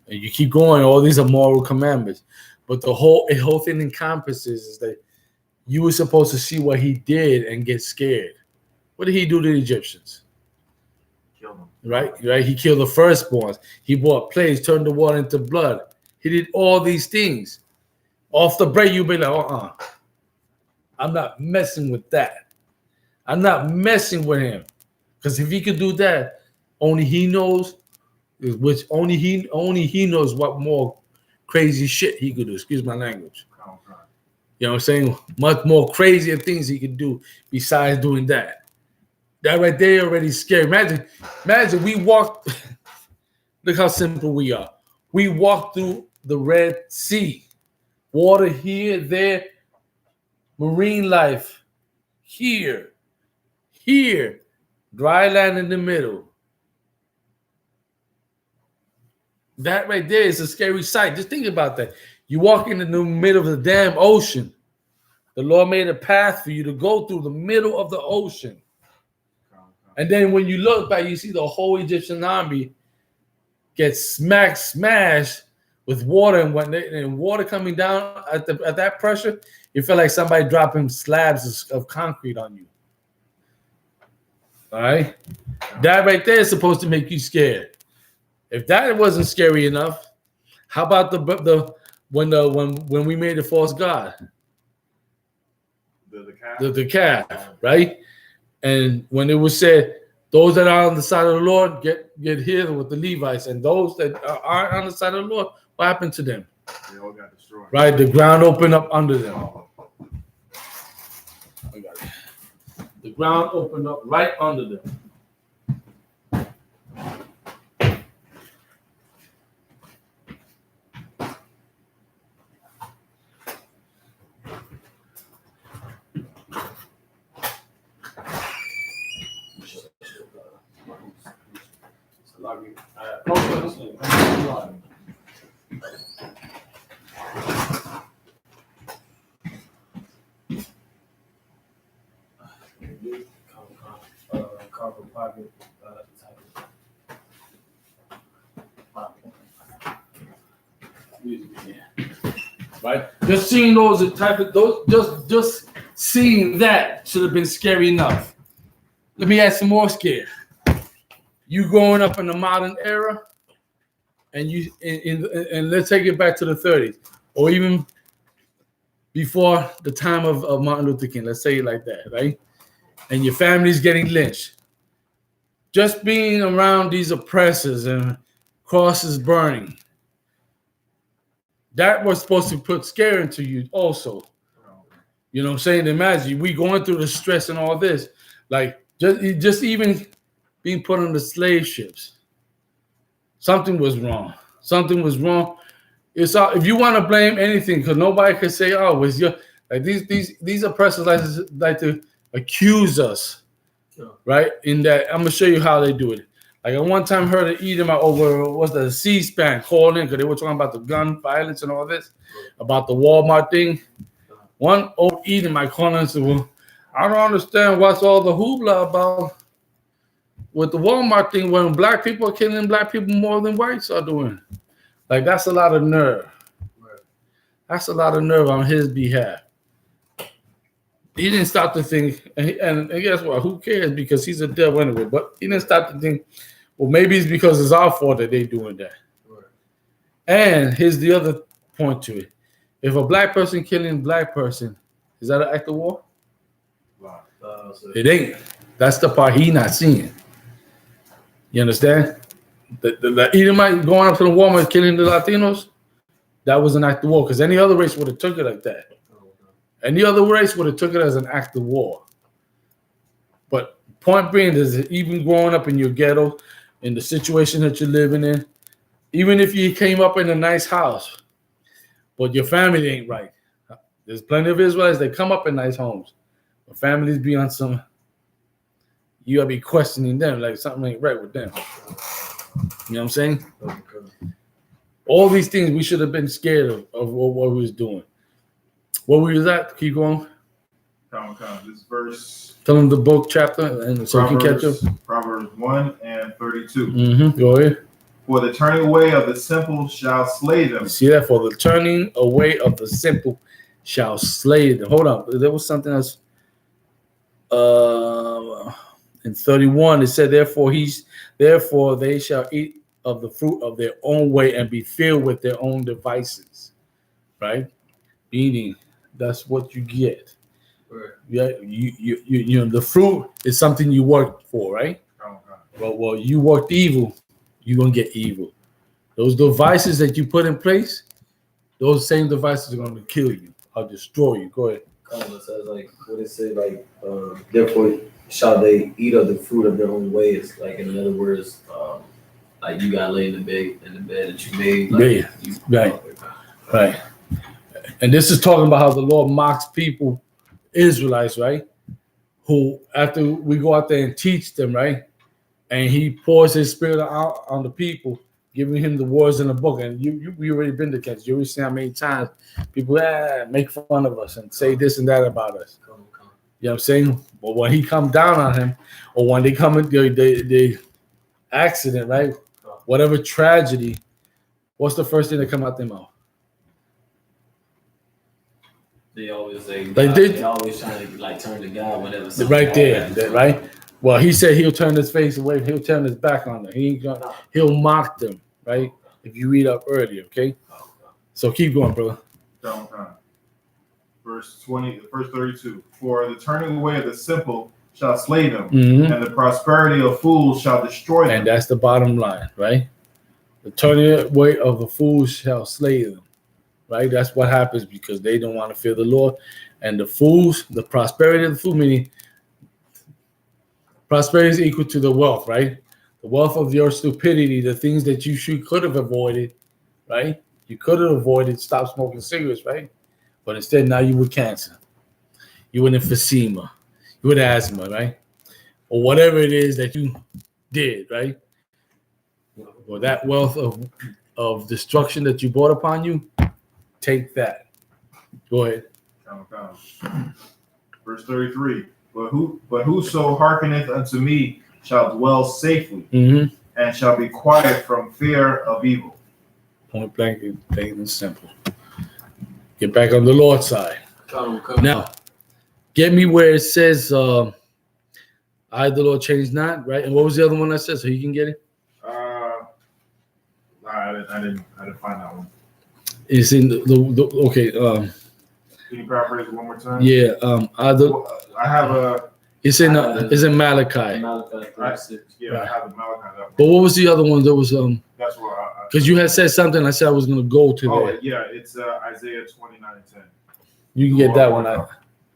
And you keep going, all these are moral commandments. But the whole thing encompasses is that you were supposed to see what he did and get scared. What did he do to the Egyptians? Kill them. Right? He killed the firstborns. He brought plagues, turned the water into blood. He did all these things. Off the break, you'll be like, I'm not messing with that. I'm not messing with him. Because if he could do that, only he knows, only he knows what more crazy shit he could do. Excuse my language. You know what I'm saying? Much more crazier things he could do besides doing that. That right there already scary. Imagine we walked. Look how simple we are. We walked through the Red Sea. Water here, there, marine life here, dry land in the middle. That right there is a scary sight. Just think about that. You walk into the middle of the damn ocean. The Lord made a path for you to go through the middle of the ocean. And then when you look back, you see the whole Egyptian army get smashed with water, and water coming down at that pressure, you feel like somebody dropping slabs of concrete on you. All right, that right there is supposed to make you scared. If that wasn't scary enough, how about when we made the false god, the calf, right? And when it was said, those that are on the side of the Lord get healed with the Levites, and those that aren't on the side of the Lord, what happened to them? They all got destroyed. Right, the ground opened up under them. I got it. The ground opened up right under them. Right, just seeing just seeing that should have been scary enough. Let me add some more scare. You growing up in the modern era, and and let's take it back to the 30s, or even before the time of Martin Luther King. Let's say it like that, right? And your family's getting lynched. Just being around these oppressors and crosses burning, that was supposed to put scare into you also. You know what I'm saying? Imagine we going through the stress and all this. Like, just even being put on the slave ships. Something was wrong. Something was wrong. It's all, if you want to blame anything, because nobody could say, "Oh, it was your." Like these oppressors like to accuse us, right? In that, I'm gonna show you how they do it. Like I one time heard an Edomite over what's the C-SPAN called in because they were talking about the gun violence and all this, about the Walmart thing. One old Edomite called in and said, "Well, I don't understand what's all the hoopla about with the Walmart thing when black people are killing black people more than whites are doing." Like that's a lot of nerve. That's a lot of nerve on his behalf. He didn't stop to think, and guess what? Who cares? Because he's a devil anyway. But he didn't stop to think, well, maybe it's because it's our fault that they're doing that. Right. And here's the other point to it. If a black person killing a black person, is that an act of war? Wow. It ain't. That's the part he not seeing. You understand? The Edomite going up to the Walmart killing the Latinos, that was an act of war. Because any other race would have took it like that. Any other race would have took it as an act of war. But point being is that even growing up in your ghetto, in the situation that you're living in, even if you came up in a nice house, but your family ain't right. There's plenty of Israelites that come up in nice homes. But families be on some, you gotta be questioning them, like something ain't right with them. You know what I'm saying? All these things we should have been scared of what we was doing. What we was at? Keep going. This verse. Tell them the book chapter, and so you can catch up. Proverbs 1 and 32. Mm-hmm. Go ahead. For the turning away of the simple shall slay them. You see that? For the turning away of the simple shall slay them. Hold on. There was something else. In 31, it said, therefore they shall eat of the fruit of their own way and be filled with their own devices. Right? Meaning, that's what you get. Right. Yeah, you know the fruit is something you work for, right? Well, you worked evil, you're gonna get evil. Those devices that you put in place, those same devices are gonna kill you or destroy you. Go ahead. It says like what it say like therefore shall they eat of the fruit of their own ways. Like in other words, like you got lay in the bed that you made. Like, yeah. Right. And this is talking about how the Lord mocks people, Israelites, right? Who, after we go out there and teach them, right? And he pours his spirit out on the people, giving him the words in the book. And we already been to catch. You already see how many times people make fun of us and say this and that about us. You know what I'm saying? But when he come down on him, or when they come in the accident, right? Whatever tragedy, what's the first thing that come out their mouth? They always say they always trying to like turn to God whenever. Right there, right? Well, he said he'll turn his face away. He'll turn his back on them. He'll mock them, right? If you read up earlier, okay? So keep going, brother. Verse 32. For the turning away of the simple shall slay them, and the prosperity of fools shall destroy them. And that's the bottom line, right? The turning away of the fools shall slay them. Right, that's what happens because they don't want to fear the Lord, and the fools, the prosperity of the fool, meaning prosperity is equal to the wealth, right? The wealth of your stupidity, the things that you could have avoided, right? You could have avoided stop smoking cigarettes, right? But instead, now you with cancer, you with emphysema, you with asthma, right? Or whatever it is that you did, right? Or that wealth of destruction that you brought upon you. Take that. Go ahead. Verse 33. But whoso hearkeneth unto me shall dwell safely, and shall be quiet from fear of evil. Point blank, plain and simple. Get back on the Lord's side. Now, get me where it says, I, the Lord, change not, right? And what was the other one that says, so you can get it? I didn't find that one. It's in the okay. Can you paraphrase it one more time? Yeah. I have a. It's in Malachi. Malachi 3:6. I have the Malachi. But what was the other one? There was That's what Because you had said something. I said I was going to go to Oh, there. yeah, it's Isaiah 29:10. You can get that one out.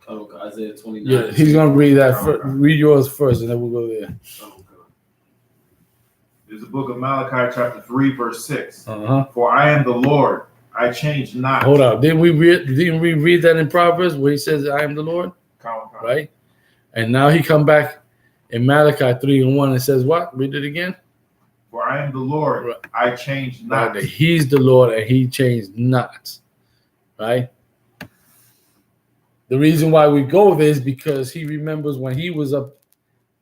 Oh, Isaiah 29. Yeah, he's going to read that. Okay. Read yours first, and then we'll go there. There's the book of Malachi, chapter 3, verse 6. Uh-huh. For I am the Lord, I change not. Hold on. Didn't we read that in Proverbs where he says, I am the Lord? Right? And now he come back in Malachi 3:1 and says what? Read it again. For I am the Lord, Right. I change not. Right. He's the Lord and he changed not. Right? The reason why we go there is because he remembers when he was up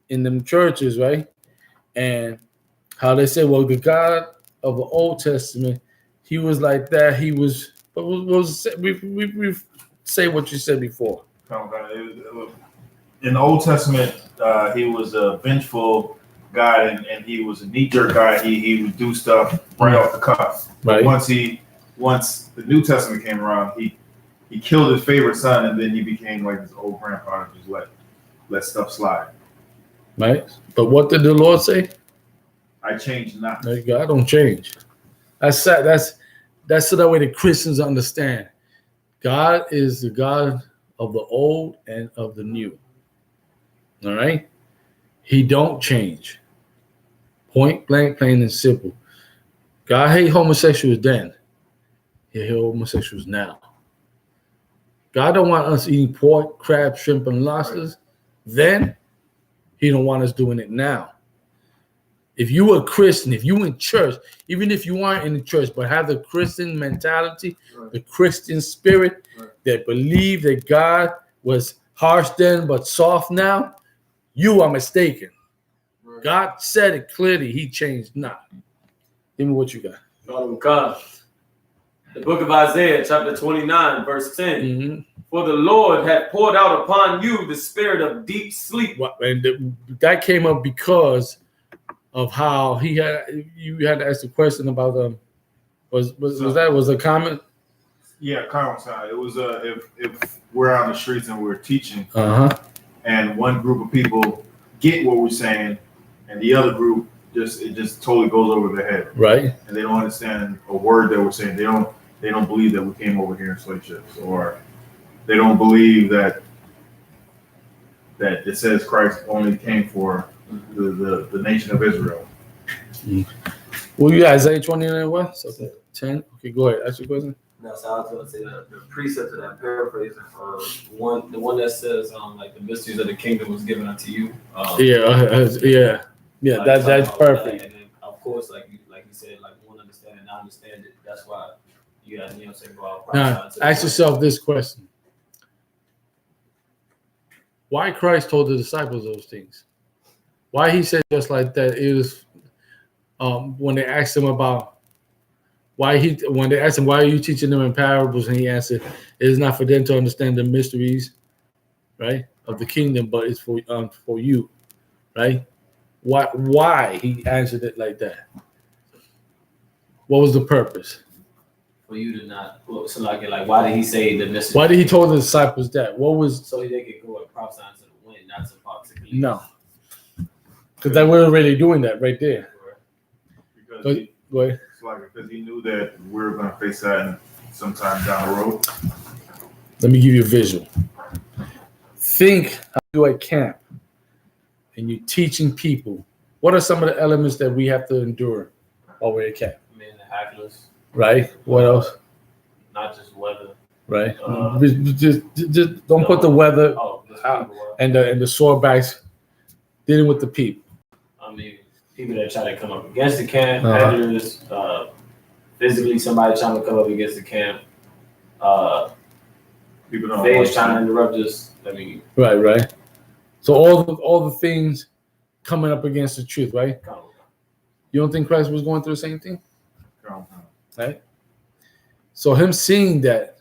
in them churches, right? And how they say, well, the God of the Old Testament, he was like that. He was, we say what you said before. In the Old Testament, he was a vengeful guy, and he was a knee-jerk guy. He would do stuff right off the cuff. Right. Once the New Testament came around, he killed his favorite son, and then he became like his old grandpa and just let stuff slide. Right? But what did the Lord say? I change not. No, God don't change. That's so that way the Christians understand. God is the God of the old and of the new. All right? He don't change. Point blank, plain and simple. God hate homosexuals then. He hate homosexuals now. God don't want us eating pork, crab, shrimp, and lobsters. Then he don't want us doing it now. If you were a Christian, if you in church, even if you aren't in the church, but have the Christian mentality, Right. the Christian spirit, Right. that believe that God was harsh then but soft now, you are mistaken. Right. God said it clearly. He changed not. Give me what you got. The book of Isaiah, chapter 29, verse 10. Mm-hmm. For the Lord hath poured out upon you the spirit of deep sleep. And that came up because of how you had to ask the question about was a comment? Yeah, comment side. It was if we're out in the streets and we're teaching, and one group of people get what we're saying, and the other group just totally goes over their head, right? And they don't understand a word that we're saying. They don't believe that we came over here in slave ships, or they don't believe that it says Christ only came for the nation of Israel. Well, you got Isaiah 29 what? So 10. Okay, go ahead. Ask your question. No, so I was going to say that the precept of that paraphrasing, the one that says like the mysteries of the kingdom was given unto you. Yeah. Like, That's perfect. And then, of course, like you said, like one understand and not understand it. That's why you got go out. Now, ask yourself this question: why Christ told the disciples those things? Why he said just like that? It was when they asked him about when they asked him why are you teaching them in parables, and he answered, "It is not for them to understand the mysteries, right, of the kingdom, but it's for you, right?" Why he answered it like that? What was the purpose? For you to not, so like why did he say the mystery? Why did he told the disciples that? What was so they could go and prophesy to the wind, not to prophecy? No, because they were already doing that right there. Because Go ahead. it's like because he knew that we were going to face that sometime down the road. Let me give you a visual. Think how you're at camp and you're teaching people. What are some of the elements that we have to endure while we're at camp? Man, the hackless. Right. What else? Not just weather. Right. Just don't put the weather out and the sore backs dealing with the people. I mean, people that try to come up against the camp, editors, physically somebody trying to come up against the camp, People don't fans trying to interrupt us. I mean, right. So all the things coming up against the truth, right? You don't think Christ was going through the same thing? Right? So him seeing that,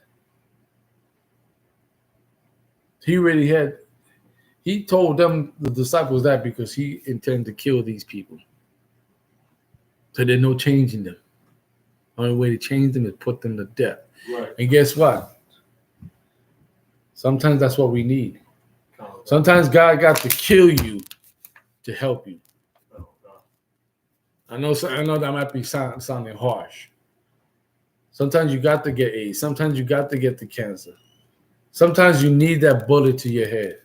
he told them, the disciples, that because he intended to kill these people. So there's no changing them. Only way to change them is put them to death. Right. And guess what? Sometimes that's what we need. Sometimes God got to kill you to help you. I know that might be sounding harsh. Sometimes you got to get AIDS. Sometimes you got to get the cancer. Sometimes you need that bullet to your head.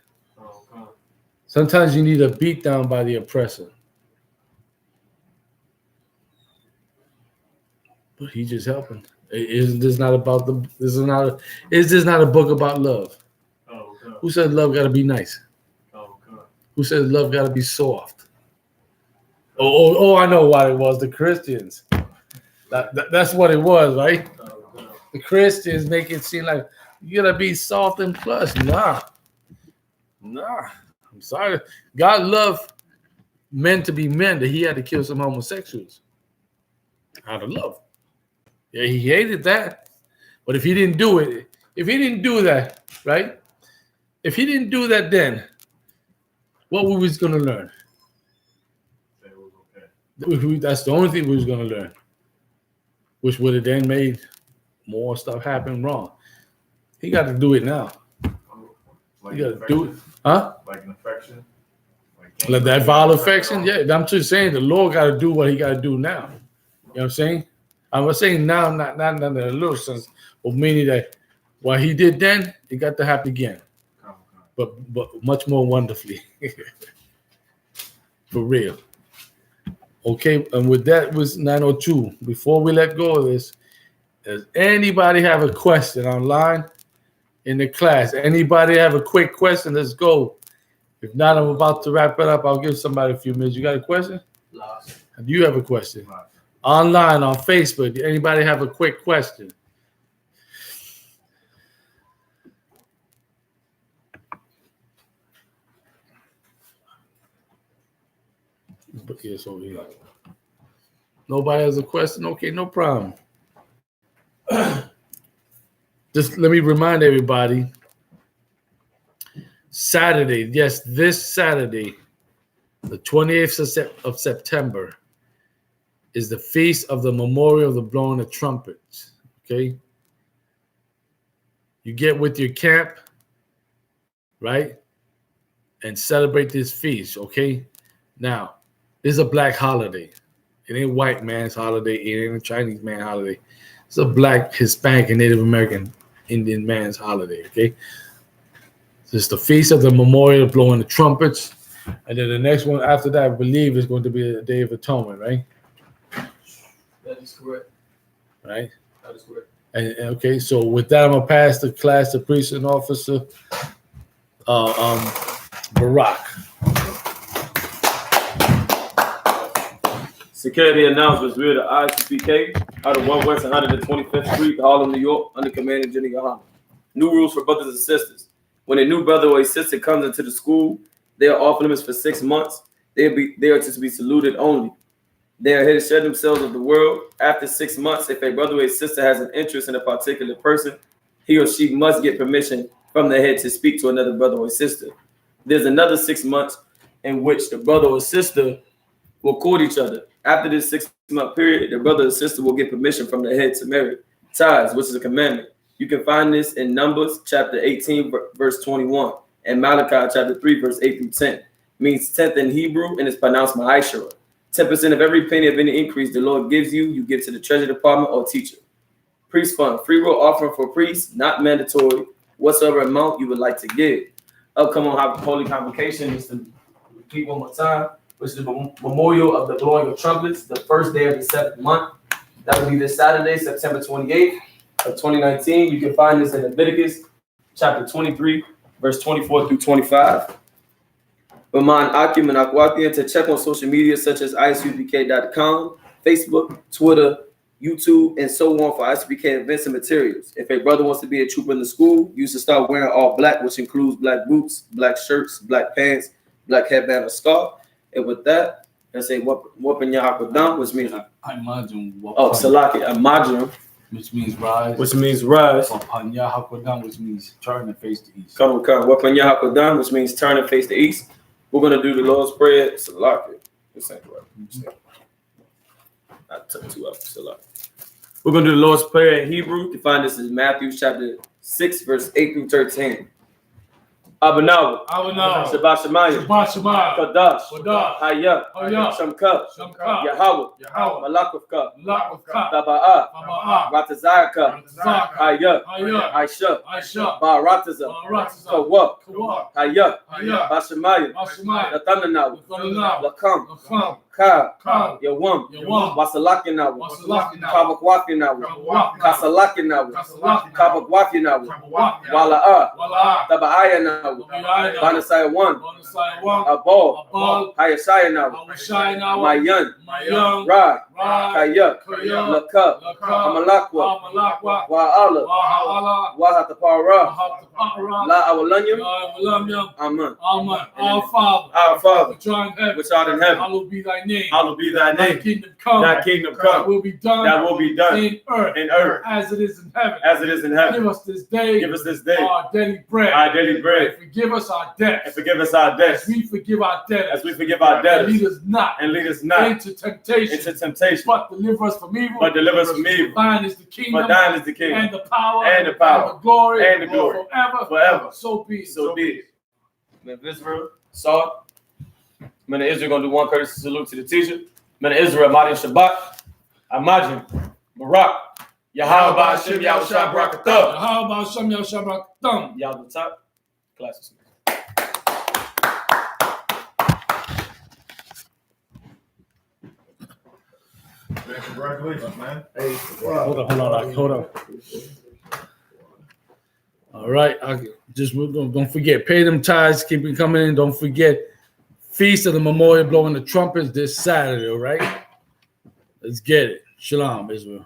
Sometimes you need a beat down by the oppressor. But he just helping. Is this not about the? Is this not a book about love? Oh, God. Who said love got to be nice? Oh, God. Who said love got to be soft? Oh, I know what it was. The Christians. That's what it was, right? The Christians make it seem like you gotta be soft and plush. Nah. I'm sorry. God loved men to be men that he had to kill some homosexuals out of love. Yeah, he hated that. But if he didn't do it, if he didn't do that, right? If he didn't do that then, what we was gonna learn? That's the only thing we was gonna learn. Which would have then made more stuff happen wrong. He got to do it now. Like You got to do it. Huh? Like an affection? Like that vile affection? Yeah, I'm just saying the Lord got to do what he got to do now. You know what I'm saying? I'm saying now, not in a little sense, but meaning that what he did then, it got to happen again. But much more wonderfully. For real. Okay, and with that was 9:02. Before we let go of this, does anybody have a question online in the class? Anybody have a quick question? Let's go. If not, I'm about to wrap it up. I'll give somebody a few minutes. You got a question? Lost. Do you have a question? Online, on Facebook, anybody have a quick question? Yes, over here. Nobody has a question? Okay, no problem. Just let me remind everybody, Saturday, yes, this Saturday, the 28th of September, is the feast of the memorial of the blowing of trumpets, okay? You get with your camp, right? And celebrate this feast, okay? Now, this is a black holiday. It ain't white man's holiday. It ain't a Chinese man holiday. It's a black, Hispanic, and Native American Indian man's holiday, okay? It's the feast of the memorial of blowing the trumpets. And then the next one after that, I believe, is going to be the Day of Atonement, right? That is correct. Right? That is correct. And okay, so with that, I'm going to pass the class to Precinct Officer Barack. Security announcements via the I.S.U.P.K. out of 1 West 125th Street, Harlem, New York, under Command of General YAHANNA. New rules for brothers and sisters. When a new brother or a sister comes into the school, they are off limits for 6 months. They are to be saluted only. They are here to share themselves with the world. After 6 months, if a brother or a sister has an interest in a particular person, he or she must get permission from the head to speak to another brother or sister. There's another 6 months in which the brother or sister will court each other. After this 6 month period, the brother or sister will get permission from the head to marry. Ties, which is a commandment. You can find this in Numbers chapter 18, verse 21, and Malachi chapter 3, verse 8 through 10. It means 10th in Hebrew, and it's pronounced ma'ashara. 10% of every penny of any increase the Lord gives you, you give to the treasury department or teacher. Priest fund, free will offering for priests, not mandatory, whatsoever amount you would like to give. Upcoming holy convocation is to repeat one more time, which is the memorial of the blowing of trumpets, the first day of the 7th month. That will be this Saturday, September 28th of 2019. You can find this in Leviticus chapter 23, verse 24 through 25. Remind Akim and Akwatian to check on social media such as ISUPK.com, Facebook, Twitter, YouTube, and so on for I.S.U.P.K events and materials. If a brother wants to be a trooper in the school, you should start wearing all black, which includes black boots, black shirts, black pants, black headband, or scarf. And with that, let's say Wapin Yahakodam, which means I imagine. Salaki, Imagine, which means rise. which means rise. Wapin Yahakodam, which means turn and face the east. Wapin Yahakodam, which means turn and face the east. We're gonna do the Lord's Prayer. Salaki. This ain't right. I took 2 up. Salaki. We're gonna do the Lord's Prayer in Hebrew. You find this in Matthew chapter 6, verse 8 through 13. Abanawa, Abanawa, Shabbat Shemayim, Shabbat Shemayim, Kadash, Kadash, Hayah, Hayah, Shamka, Shamka, Yahweh, Yahweh, Malakavka, Malakavka, Taba'ah, Taba'ah, Ratazaka, Ratazaka, Hayah, Hayah, I.S.U.P.K, I.S.U.P.K, Barataza, Barataza, Kawak, Kawak, Hayah, Hayah, Bashamayim, Bashamayim, Nathanawa, Nathanawa, Lakam, Lakam, Ka, Ka, Yawam, Yawam, Wasalakinawa, Wasalakinawa, Kabakwafinawa, Kabakwafinawa, Kasalakinawa, Kasalakinawa, Kabakwafinawa, Kabakwafinawa, Wala'ah, Wala'ah, Taba'ayanawa, Taba'ayanawa, Banasai 1, Banasai 1, Abal, Abal, Hayashayanawa, Hayashayanawa, Mayan, Mayan, Rad, Rad, Kaya, Kaya, Laka, Laka, Amalakwa, Amalakwa, Wa'ala, Wa'ala, Wahatapara, Wahatapara, La Awalanyam, Ya'awalamyam, Amen. Amen. Our Father, Our Father, which art in heaven, which art in heaven, hallowed be thy name. hallowed be thy Thy name. kingdom come. Thy kingdom Thy come. will be done. Thy will be done in earth, in earth as it is in heaven. as it is in heaven. Give us this day. Give us this day our daily bread. our daily bread. And forgive us our debts. And forgive us our debts As we forgive our debtors. as we forgive our And debtors. lead us not And lead us not into temptation. into temptation, But deliver us from evil. but deliver us from evil. Thine is the kingdom. For thine is the kingdom, and the power. and the power, and the glory. and the glory, Forever. forever. So be it. So be it. Man, Israel saw it. Man, Israel gonna do one courtesy salute to the teacher. Man, Israel, Mahdi Shabbat, Imagine, Barak, Yahweh Ba'ashem, Yahweh Shah Barakatah. How about Shem Yahweh Shabbat? Y'all the top. Classes. Man, congratulations, man. Hey, Hold on. All right, don't forget, pay them tithes, keep it coming in. Don't forget, Feast of the Memorial, blowing the trumpets this Saturday, all right? Let's get it. Shalom, Israel.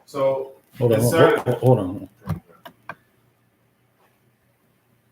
So, Hold Yes, sir. on.